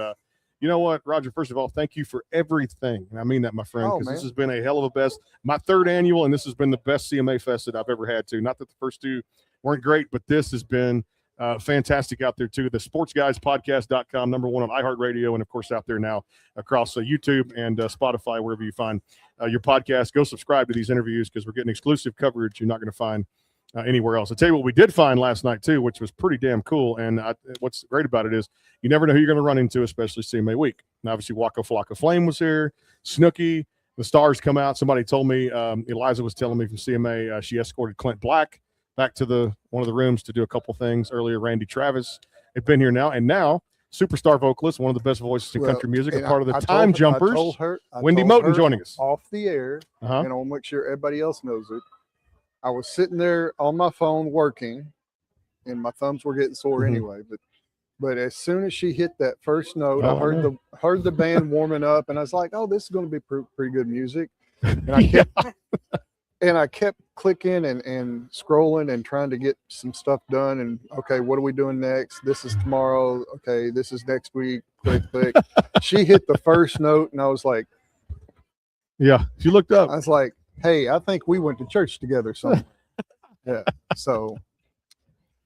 you know what, Roger, first of all, thank you for everything. And I mean that, my friend, because this has been a hell of a best. My 3rd annual, and this has been the best CMA Fest that I've ever had, too. Not that the first 2 weren't great, but this has been fantastic out there, too. The sportsguyspodcast.com, #1 on iHeartRadio, and, of course, out there now across YouTube and Spotify, wherever you find your podcast. Go subscribe to these interviews because we're getting exclusive coverage you're not going to find anywhere else. I'll tell you what we did find last night, too, which was pretty damn cool. And what's great about it is you never know who you're going to run into, especially CMA week. And obviously, Waka Flocka Flame was here, Snooki, the stars come out. Somebody told me, Eliza was telling me from CMA, she escorted Clint Black back to one of the rooms to do a couple things earlier. Randy Travis had been here now. And now, superstar vocalist, one of the best voices in country music, a part of the Time Jumpers, Wendy Moten joining us. Off the air, and I'll make sure everybody else knows it. I was sitting there on my phone working, and my thumbs were getting sore anyway. But as soon as she hit that first note, I heard the band warming up, and I was like, "Oh, this is going to be pretty good music." And I kept clicking and scrolling and trying to get some stuff done. And okay, what are we doing next? This is tomorrow. Okay, this is next week. Click. She hit the first note, and I was like, "Yeah." She looked up. I was like, "Hey, I think we went to church together." So, yeah. So,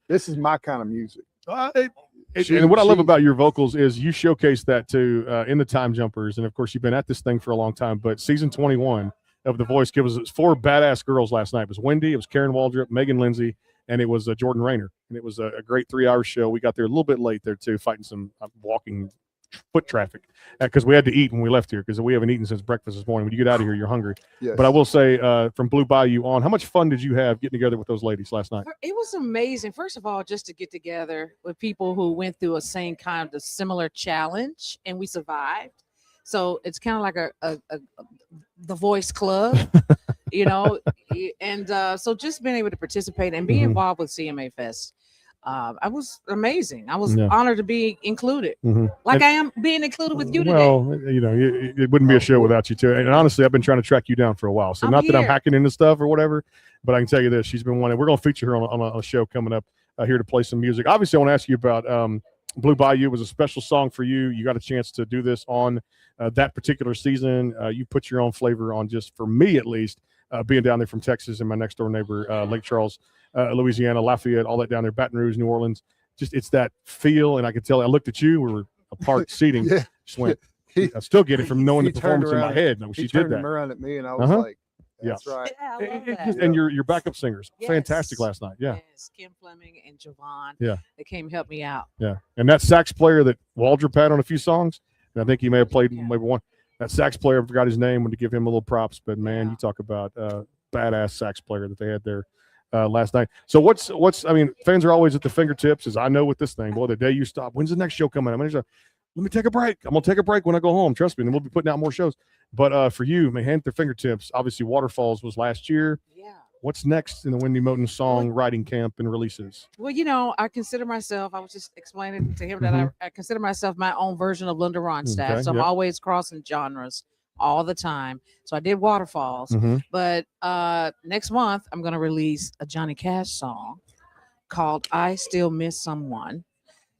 this is my kind of music. And what I love about your vocals is you showcase that too in the Time Jumpers, and of course you've been at this thing for a long time. But season 21 of The Voice gives us 4 badass girls last night. It was Wendy, it was Karen Waldrop, Megan Lindsay, and it was Jordan Rayner. And it was a great 3-hour show. We got there a little bit late there too, fighting some walking foot traffic because we had to eat when we left here because we haven't eaten since breakfast this morning. When you get out of here, you're hungry. Yes. But I will say, from Blue Bayou on, how much fun did you have getting together with those ladies last night? It was amazing. First of all, just to get together with people who went through a same kind of similar challenge, and we survived. So it's kind of like the Voice Club, you know, and so just being able to participate and be involved with CMA Fest. I was amazing. I was honored to be included, like I am being included with you today. Well, you know, it wouldn't be a show without you too. And honestly, I've been trying to track you down for a while. So not that I'm hacking into stuff or whatever, but I can tell you this: she's been wanting. We're going to feature her on a show coming up here to play some music. Obviously, I want to ask you about Blue Bayou. Was a special song for you. You got a chance to do this on that particular season. You put your own flavor on, just for me at least, being down there from Texas and my next door neighbor, Lake Charles. Louisiana, Lafayette, all that down there, Baton Rouge, New Orleans. Just it's that feel, and I could tell. I looked at you. We were apart seating. Just went. I still get it from knowing the performance in my head. No, she did that. He turned around at me, and I was like, "That's right." Yeah, I love that. And your backup singers, fantastic last night. Yeah. Yes, Kim Fleming and Javon. Yeah. They came help me out. Yeah, and that sax player that Waldrop had on a few songs, and I think he may have played maybe one. That sax player, I forgot his name, when to give him a little props. But man, you talk about badass sax player that they had there. Last night. So what's I mean, fans are always at the fingertips, as I know with this thing. Boy, the day you stop, when's the next show coming? Let me take a break. I'm gonna take a break when I go home. Trust me, and we'll be putting out more shows. But for you, man, hand at their fingertips. Obviously, Waterfalls was last year. Yeah. What's next in the Wendy Moten song writing camp and releases? Well, you know, I consider myself. I was just explaining to him that I consider myself my own version of Linda Ronstadt. Okay, so I'm always crossing genres all the time. So I did Waterfalls, but next month I'm going to release a Johnny Cash song called I Still Miss Someone.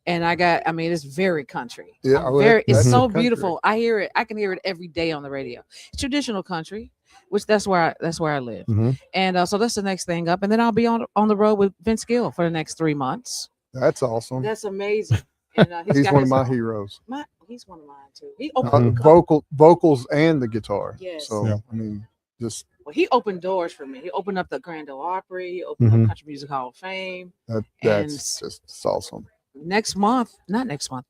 And I mean, it's very country. Yeah, it's so country. Beautiful. I hear it. I can hear it every day on the radio. It's traditional country, which that's where I live. And so that's the next thing up. And then I'll be on the road with Vince Gill for the next 3 months. That's awesome. That's amazing. And, he's one of my heroes. He's one of mine too. He opened vocals and the guitar. Yes. So I mean, just he opened doors for me. He opened up the Grand Ole Opry. He opened up Country Music Hall of Fame. That's just awesome. Not next month,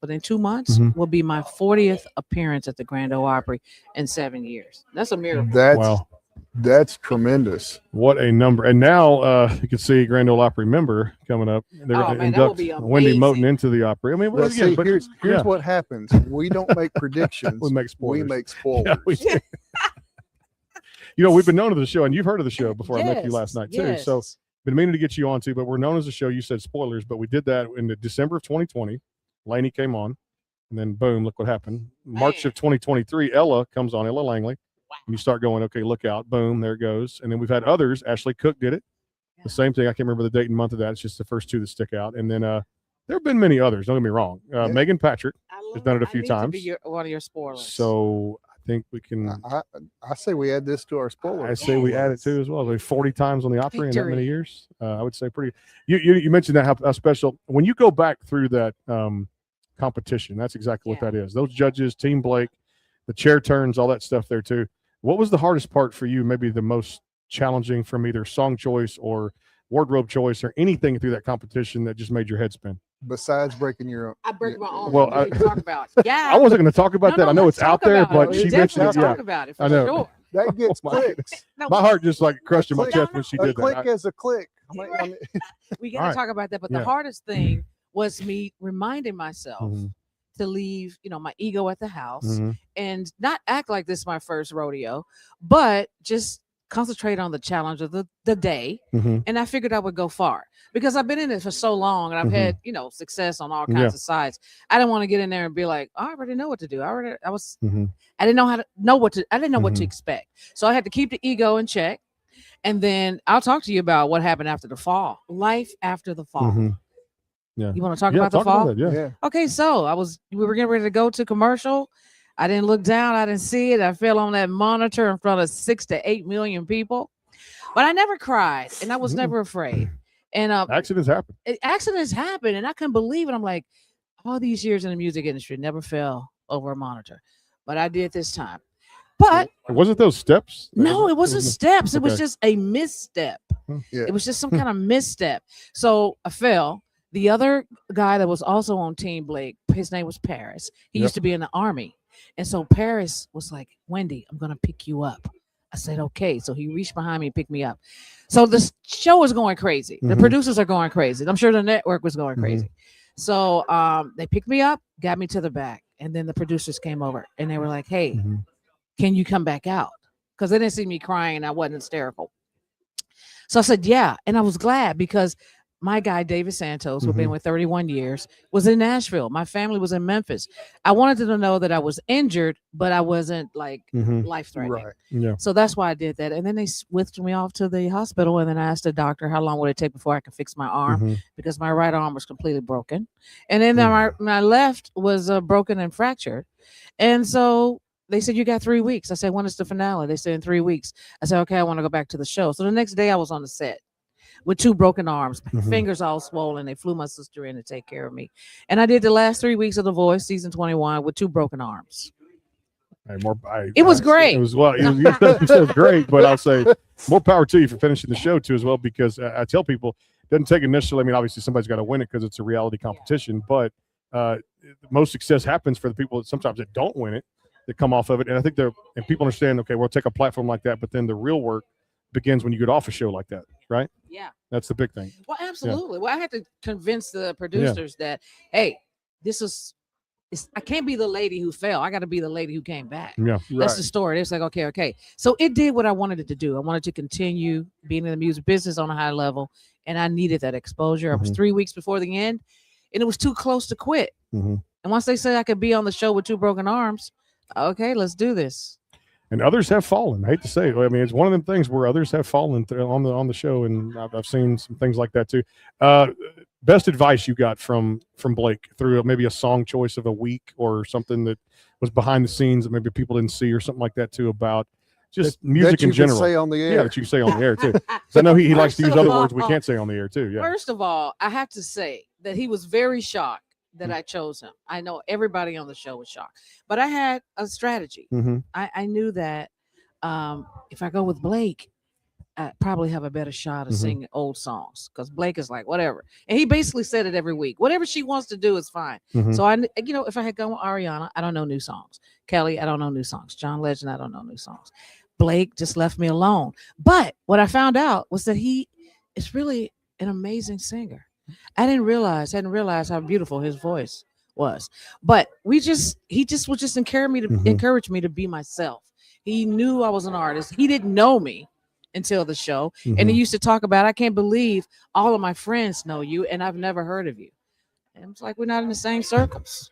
but in 2 months will be my 40th appearance at the Grand Ole Opry in 7 years. That's a miracle. That's tremendous. What a number. And now you can see Grand Ole Opry member coming up. They're going to induct Wendy Moten into the Opry. I mean, here's what happens. We don't make predictions. We make spoilers. We make spoilers. Yeah, you know, we've been known to the show, and you've heard of the show before. I met you last night, too. So been meaning to get you on, too, but we're known as a show. You said spoilers, but we did that in the December of 2020. Lainey came on, and then, boom, look what happened. March of 2023, Ella comes on, Ella Langley. And you start going, okay, look out, boom, there it goes. And then we've had others. Ashley Cook did it. The same thing. I can't remember the date and month of that. It's just the first two that stick out. And then there have been many others. Don't get me wrong. Megan Patrick has done it a few times. To be one of your spoilers. So I think we can. I say we add this to our spoilers. I say we add it too as well. Like 40 times on the Opry in that many years. I would say pretty. You mentioned that how special. When you go back through that competition, that's exactly what that is. Those judges, Team Blake, the chair turns, all that stuff there too. What was the hardest part for you? Maybe the most challenging from either song choice or wardrobe choice or anything through that competition that just made your head spin? Besides breaking your, I break my own. Well, talk about. Yeah, I wasn't going to talk about that. I know it's out there, but she mentioned it. Talk about it for I know. sure. that gets clicks. My heart just like crushed in my click- chest when she A did click that. is a click. We got to Alright. talk about that. But the Yeah. hardest thing was me reminding myself Mhm. to leave, my ego at the house Mhm. and not act like this is my first rodeo, but just concentrate on the challenge of the day. Mhm. And I figured I would go far because I've been in it for so long and I've had, success on all kinds of sides. I didn't want to get in there and be like, I already know what to do. I didn't know I didn't know what to expect. So I had to keep the ego in check. And then I'll talk to you about what happened after the fall, life after the fall. Mhm. Yeah. You want to talk about the fall? About that, yeah. Okay, so we were getting ready to go to commercial. I didn't look down. I didn't see it. I fell on that monitor in front of 6 to 8 million people, but I never cried and I was never afraid. And Accidents happen. accidents happen, and I couldn't believe it. I'm like, all these years in the music industry, never fell over a monitor, but I did this time. But Was it those steps? no, it wasn't steps. It was Okay. just a misstep. Yeah. It was just some kind of misstep. So I fell. The other guy that was also on Team Blake, his name was Paris. He Yep. used to be in the Army. And so Paris was like, Wendy, I'm going to pick you up. I said, okay. So he reached behind me and picked me up. So the show is going crazy. The Mhm. producers are going crazy. I'm sure the network was going Mhm. crazy. So they picked me up, got me to the back. And then the producers came over and they were like, hey, Mhm. can you come back out? Because they didn't see me crying and I wasn't hysterical. So I said, yeah. And I was glad because my guy, David Santos, who'd been with 31 years, was in Nashville. My family was in Memphis. I wanted them to know that I was injured, but I wasn't like Mhm. life-threatening. Right. Yeah. So that's why I did that. And then they whisked me off to the hospital. And then I asked the doctor, how long would it take before I could fix my arm? Mhm. Because my right arm was completely broken. And then Mm. my left was broken and fractured. And so they said, you got 3 weeks. I said, when is the finale? They said, in 3 weeks. I said, okay, I want to go back to the show. So the next day I was on the set with 2 broken arms, Mhm. fingers all swollen. They flew my sister in to take care of me. And I did the last 3 weeks of The Voice, season 21, with 2 broken arms. It was great. It was you said it was great, but I'll say more power to you for finishing the show too as well, because I tell people it doesn't take initially. I mean, obviously somebody's got to win it because it's a reality competition, but most success happens for the people that sometimes that don't win it, that come off of it. And I think and people understand, okay, we'll take a platform like that, but then the real work begins when you get off a show like that, right? Yeah. That's the big thing. Well, absolutely. Well, I had to convince the producers that, hey, I can't be the lady who fell. I got to be the lady who came back. Yeah. That's the story. It's like, okay. So it did what I wanted it to do. I wanted to continue being in the music business on a high level, and I needed that exposure. I was 3 weeks before the end, and it was too close to quit. Mhm. And once they said I could be on the show with 2 broken arms, okay, let's do this. And others have fallen. I hate to say it. I mean, it's one of them things where others have fallen on the show, and I've seen some things like that too. Best advice you got from Blake through maybe a song choice of a week or something that was behind the scenes that maybe people didn't see, or something like that too, about just music that you in general. Can say on the air. Yeah, that you can say on the air too. 'Cause I know he likes to use First of other words we all- can't say on the air too. Yeah. First of all, I have to say that he was very shocked that I chose him. I know everybody on the show was shocked, but I had a strategy. Mm-hmm. I knew that if I go with Blake, I probably have a better shot of Mhm. singing old songs, because Blake is like, whatever. And he basically said it every week. Whatever she wants to do is fine. Mhm. So if I had gone with Ariana, I don't know new songs. Kelly, I don't know new songs. John Legend, I don't know new songs. Blake just left me alone. But what I found out was that he is really an amazing singer. I hadn't realized how beautiful his voice was. But he just would just encourage me to be myself. He knew I was an artist. He didn't know me until the show. And he used to talk about, I can't believe all of my friends know you and I've never heard of you. And it's like, we're not in the same circles.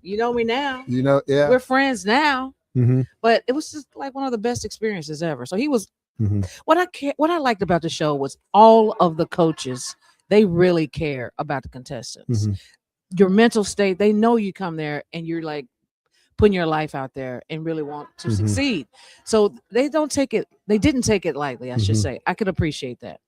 You know me now. Yeah. We're friends now. Mm-hmm. But it was just like one of the best experiences ever. So he was What I liked about the show was all of the coaches, they really care about the contestants. Your mental state, they know you come there and you're like putting your life out there and really want to succeed. So they didn't take it lightly, I should say. I could appreciate that.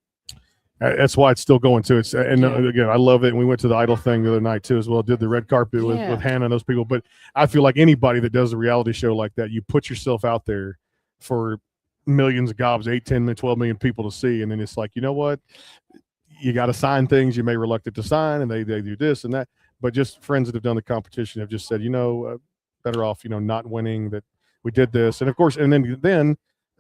That's why it's still going too. Again, I love it. And we went to the Idol thing the other night too as well. Did the red carpet with Hannah and those people. But I feel like anybody that does a reality show like that, you put yourself out there for millions of gobs, 8, 10, 12 million people to see. And then it's like, you know what? You got to sign things you may be reluctant to sign, and they do this and that. But just friends that have done the competition have just said, better off, not winning, that we did this. And of course, and then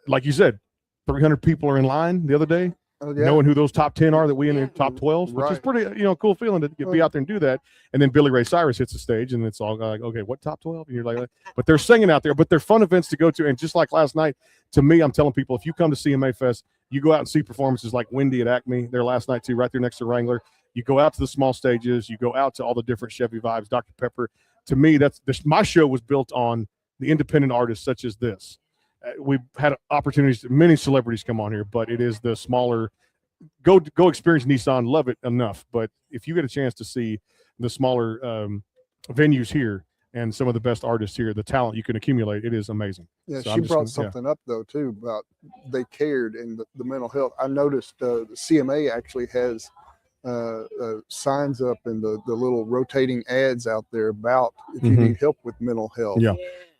like you said, 300 people are in line the other day. Knowing who those top 10 are that we in the top 12, which is pretty, cool feeling to be out there and do that. And then Billy Ray Cyrus hits the stage, and it's all like, okay, what top 12? And you're like, but they're singing out there, but they're fun events to go to. And just like last night, to me, I'm telling people, if you come to CMA Fest, you go out and see performances like Wendy at Acme there last night too, right there next to Wrangler. You go out to the small stages, you go out to all the different Chevy vibes, Dr. Pepper. To me, my show was built on the independent artists such as this. We've had opportunities, many celebrities come on here, but it is the smaller. Go experience Nissan, love it enough. But if you get a chance to see the smaller venues here and some of the best artists here, the talent you can accumulate, it is amazing. Yeah, so she brought something up though too about they cared and the mental health. I noticed the CMA actually has signs up in the little rotating ads out there about if you need help with mental health. Yeah.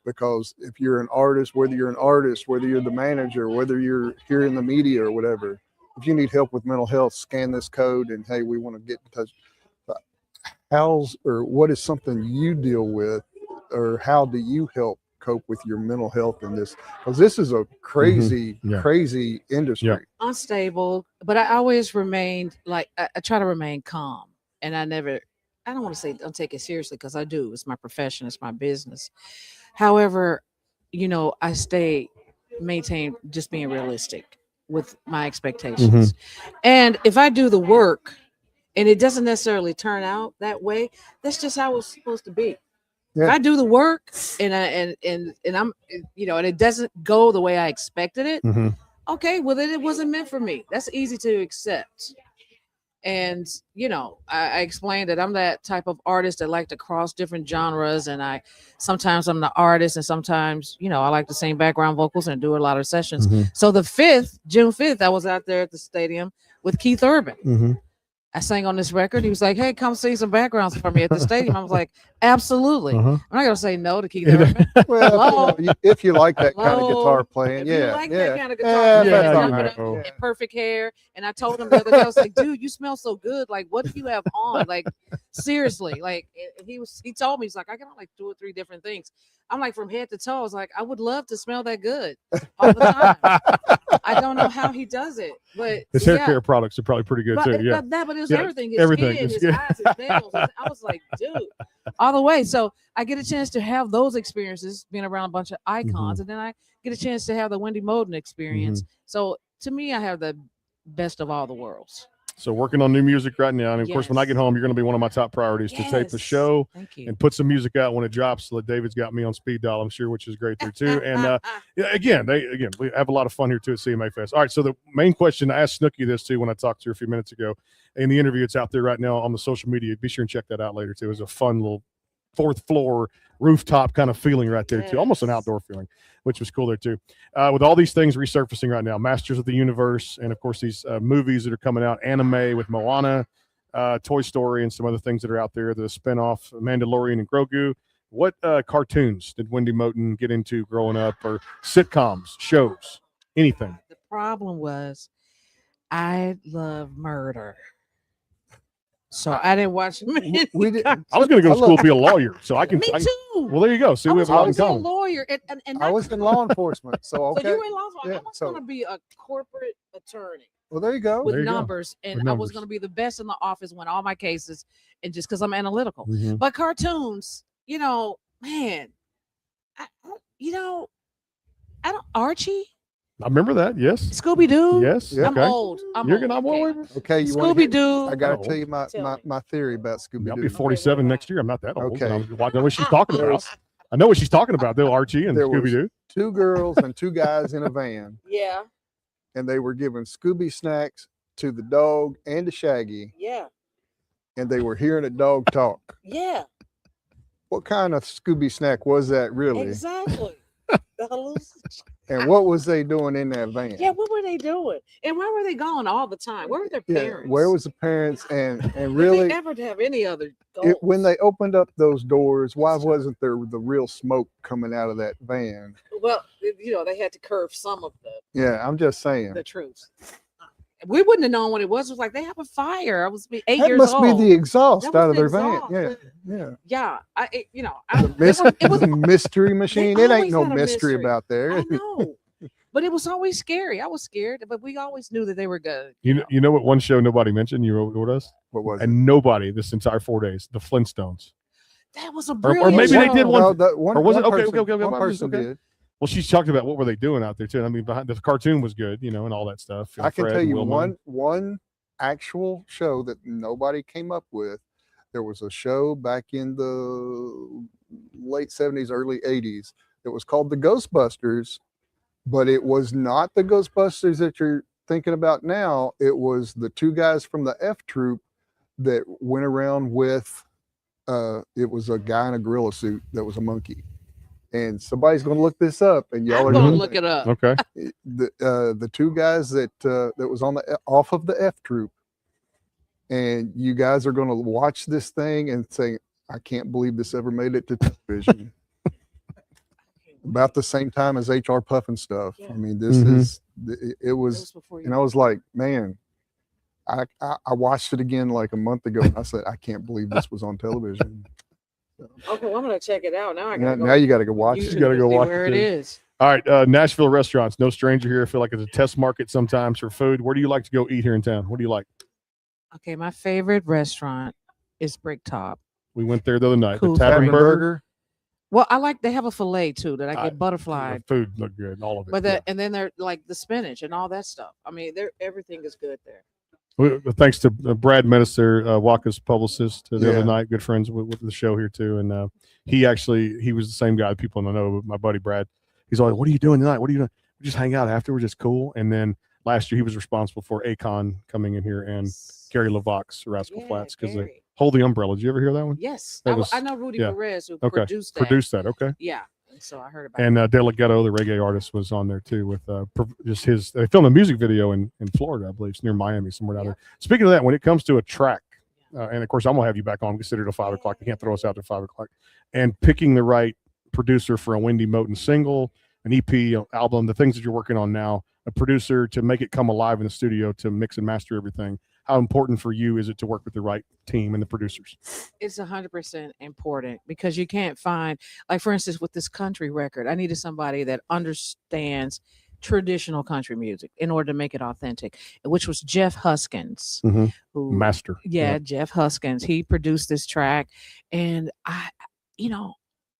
Because if you're an artist, whether you're the manager, whether you're here in the media or whatever, if you need help with mental health, scan this code and hey, we want to get in touch. What is something you deal with, or how do you help cope with your mental health in this? Because this is a crazy, crazy industry. Yeah. Unstable, but I always remained like I try to remain calm, and I don't want to say don't take it seriously because I do. It's my profession, it's my business. However, I maintain just being realistic with my expectations. And if I do the work and it doesn't necessarily turn out that way, that's just how it's supposed to be. If I do the work and I'm, and it doesn't go the way I expected it, okay, well then it wasn't meant for me. That's easy to accept. And, I explained that I'm that type of artist that like to cross different genres. And sometimes I'm the artist and sometimes, I like to sing background vocals and do a lot of sessions. So June 5th, I was out there at the stadium with Keith Urban. I sang on this record. He was like, hey, come sing some backgrounds for me at the stadium. I was like, absolutely. I'm not going to say no to Keith Urban. Well, if you like that kind of guitar playing, if you like that kind of guitar playing, and perfect hair. And I told him the other day, I was like, dude, you smell so good. Like, what do you have on? Like, seriously. Like, he told me, he's like, I got on like 2 or 3 different things. I'm like, from head to toe, I was like, I would love to smell that good all the time. I don't know how he does it, but his hair care products are probably pretty good too. Yeah, but it was everything. His skin, his eyes, his nails. I was like, dude, all the way. So I get a chance to have those experiences, being around a bunch of icons, and then I get a chance to have the Wendy Moden experience. So to me, I have the best of all the worlds. So working on new music right now. And of course, when I get home, you're going to be one of my top priorities to tape the show and put some music out when it drops. So that David's got me on speed dial, I'm sure, which is great there too. And again, we have a lot of fun here too at CMA Fest. All right. So the main question, I asked Snooki this too when I talked to her a few minutes ago in the interview. It's out there right now on the social media. Be sure and check that out later too. It was a fun little 4th floor rooftop kind of feeling right there too, almost an outdoor feeling, which was cool there too. With all these things resurfacing right now, Masters of the Universe, and of course these movies that are coming out, anime with Moana, Toy Story, and some other things that are out there, the spinoff Mandalorian and Grogu. What cartoons did Wendy Moten get into growing up, or sitcoms, shows, anything? The problem was I love murder. So I didn't watch many. I was going to go to school to be a lawyer, so I can. Me too. Well, there you go. See, we have a lot in common. A lawyer, and I was in law enforcement, so okay. So you were in law enforcement. I was going to be a corporate attorney. Well, there you go. With numbers, and I was going to be the best in the office, win all my cases, and just because I'm analytical. But cartoons, man, I don't. Archie. I remember that. Yes. Scooby Doo. Yes. I'm old. You're not old. Okay. Scooby Doo. I got to tell you my theory about Scooby Doo. I'll be 47 next year. I'm not that old. Okay. I know what she's talking about. I know what she's talking about, though. Archie and Scooby Doo. 2 girls and 2 guys in a van. Yeah. and they were giving Scooby snacks to the dog and to Shaggy, Yeah. and they were hearing a dog talk. Yeah. What kind of Scooby snack was that really? Exactly. The hallucination. And what was they doing in that van? Yeah, what were they doing? And where were they going all the time? Where were their parents? Where was the parents? And Did really, they ever have any other when they opened up those doors, why wasn't there the real smoke coming out of that van? Well, they had to curve some of Yeah, I'm just saying. the truth. We wouldn't have known what it was. It was like they have a fire. I was 8 That years must old. be the exhaust That out was of the their exhaust. van. Yeah, Yeah, it was a mystery machine. It ain't always no had a mystery mystery. about there. I know, but it was always scary. I was scared, but we always knew that they were good. You know what one show nobody mentioned? You wrote with us? What was it? And nobody this entire 4 days, the Flintstones. That was a Or brilliant maybe they show. did one. No, that one or was it? one Okay, person, okay. One I'm just- person okay. did. Well, she's talked about what were they doing out there too. I mean, behind the cartoon was good, and all that stuff. I can Fred tell and you Wilma. one actual show that nobody came up with. There was a show back in the late 70s, early 80s that was called The Ghostbusters, but it was not the Ghostbusters that you're thinking about now. It was the two guys from the F Troop that went around with, it was a guy in a gorilla suit that was a monkey. And somebody's going to look this up, and y'all I'm are gonna going to look it up. Okay. the two guys that was on the off of the F Troop, and you guys are going to watch this thing and say, I can't believe this ever made it to television. About the same time as HR Puff and stuff. Yeah. I mean, this Mhm. is it It was, was before and I was like, man, I watched it again like a month ago, and I said, I can't believe this was on television. Okay, well, I'm gonna check it out now. I Now, gotta go. now you got to go watch You it. gotta go see watch where it it too. is. All right, Nashville restaurants. No stranger here. I feel like it's a test market sometimes for food. Where do you like to go eat here in town? What do you like? Okay, my favorite restaurant is Bricktop. We went there the other night. Cool. The Tavern Tavern Burger. Burger. Well, I like they have a fillet too that I I- get butterfly, The food looked good. All of it. but yeah. and then they're like the spinach and all that stuff. I mean, everything is good there. Thanks to Brad Medister, Waka's publicist, the Yeah. other night. Good friends with the show here too, and he was the same guy that people don't know. My buddy Brad, he's always, "What are you doing tonight? What are you doing? We just hang out afterwards. It's cool." And then last year he was responsible for Akon coming in here and Gary LaVox, Rascal Yeah, Flats, because they Gary. hold the umbrella. Did you ever hear that one? Yes, That I was- know Rudy yeah. Perez who Okay. produced that. Produced that. Okay. Yeah, so I heard about And De La Ghetto, the reggae artist, was on there too with just his. They filmed a music video in Florida, I believe, it's near Miami, somewhere down Yeah. there. Speaking of that, when it comes to a track, and of course, I'm gonna have you back on. Consider it 5 o'clock. You can't throw us out to 5 o'clock. And picking the right producer for a Wendy Moten single, an EP, album, the things that you're working on now, a producer to make it come alive in the studio to mix and master everything. How important for you is it to work with the right team and the producers? It's 100% important because you can't find, like, for instance, with this country record, I needed somebody that understands traditional country music in order to make it authentic, which was Jeff Huskins, Mhm. who, Master. yeah, Jeff Huskins. He produced this track, and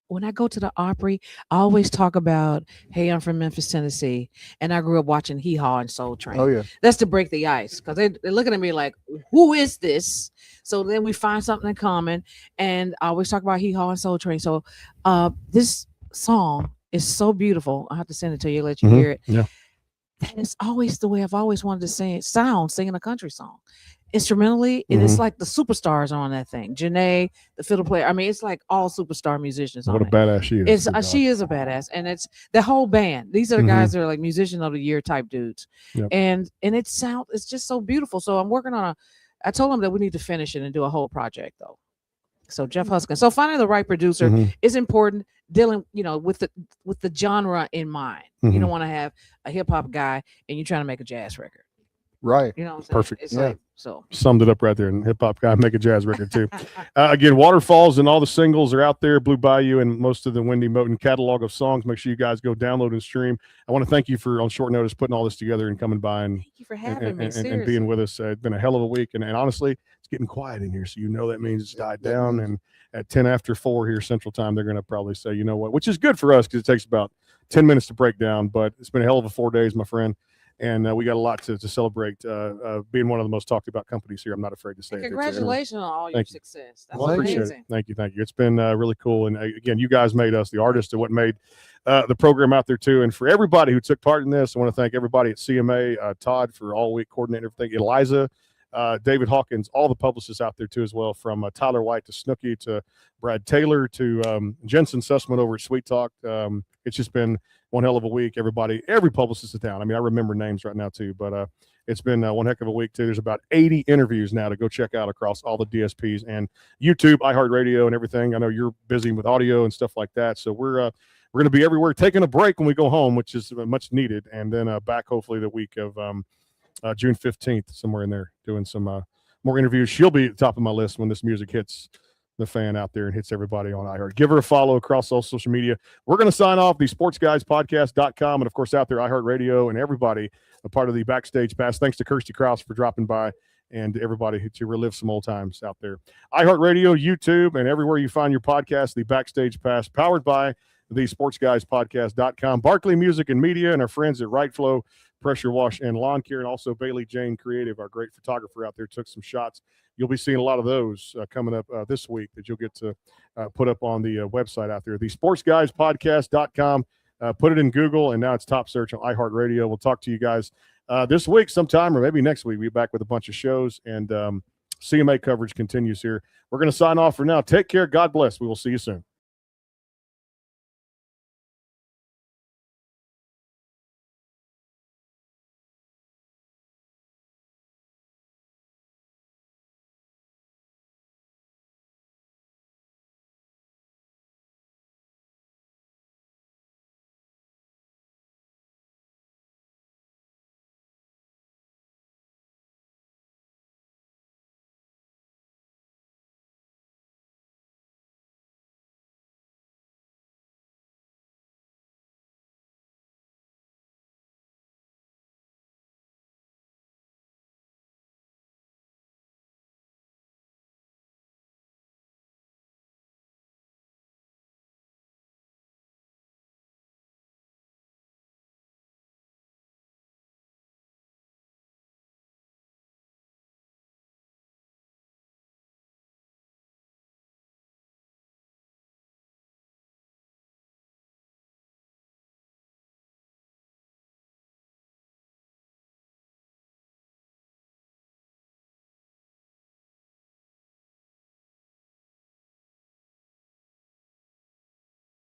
when I go to the Opry, I always talk about, hey, I'm from Memphis, Tennessee, and I grew up watching Hee Haw and Soul Train. Oh yeah. That's to break the ice because they're looking at me like, who is this? So then we find something in common, and I always talk about Hee Haw and Soul Train. So this song is so beautiful. I have to send it to you, let you Mhm. hear it. Yeah. That is always the way I've always wanted to singing a country song. Instrumentally, and it's like the superstars on that thing. Janae, the fiddle player. I mean, it's like all superstar musicians What on a it. badass she is. It's Good God. she is a badass, and it's the whole band. These are the guys that are like musician of the year type dudes, Yep. and it's just so beautiful. So I'm working on I told him that we need to finish it and do a whole project though. So Jeff Huskins. So finding the right producer Mhm. is important. Dealing, with the genre in mind. You Mhm. don't want to have a hip hop guy and you're trying to make a jazz record. Right. You know what I'm saying? Perfect. It's Yeah. like so. Summed it up right there. And hip hop guy make a jazz record too. Again, Waterfalls and all the singles are out there. Blue Bayou and most of the Wendy Moten catalog of songs. Make sure you guys go download and stream. I want to thank you for on short notice putting all this together and coming by and Thank you for having me. Seriously. and being with us. It's been a hell of a week, and honestly, it's getting quiet in here, so that means it's died down. And at 10 after 4 here Central Time, they're going to probably say, you know what, which is good for us because it takes about 10 minutes to break down. But it's been a hell of a 4 days, my friend. And we got a lot to celebrate. Being one of the most talked about companies here, I'm not afraid to say And it. congratulations on all your Thank you. success. That's Well, I appreciate amazing. it. Thank you. It's been really cool. And again, you guys made us the artists of what made the program out there too. And for everybody who took part in this, I want to thank everybody at CMA, Todd for all week coordinating everything, Eliza, David Hawkins, all the publicists out there too as well, from Tyler White to Snooki to Brad Taylor to Jensen Sussman over at Sweet Talk. It's just been one hell of a week. Every publicist is down. I mean, I remember names right now too, but it's been one heck of a week too. There's about 80 interviews now to go check out across all the DSPs and YouTube, iHeartRadio, and everything. I know you're busy with audio and stuff like that, so we're going to be everywhere, taking a break when we go home, which is much needed, and then back hopefully the week of June 15th, somewhere in there, doing some more interviews. She'll be at the top of my list when this music hits the fan out there and hits everybody on iHeart. Give her a follow across all social media. We're going to sign off, the sportsguyspodcast.com, and of course out there, iHeartRadio, and everybody a part of the Backstage Pass. Thanks to Kirsty Krause for dropping by, and everybody to relive some old times out there. iHeartRadio, YouTube, and everywhere you find your podcast, the Backstage Pass, powered by the sportsguyspodcast.com, Barkley Music and Media, and our friends at Right Flow Pressure Wash and Lawn Care, and also Bailey Jane Creative, our great photographer out there, took some shots. You'll be seeing a lot of those coming up this week that you'll get to put up on the website out there, the sportsguyspodcast.com. Put it in Google, and now it's top search on iHeartRadio. We'll talk to you guys this week sometime, or maybe next week. We'll be back with a bunch of shows, and CMA coverage continues here. We're going to sign off for now. Take care. God bless. We will see you soon.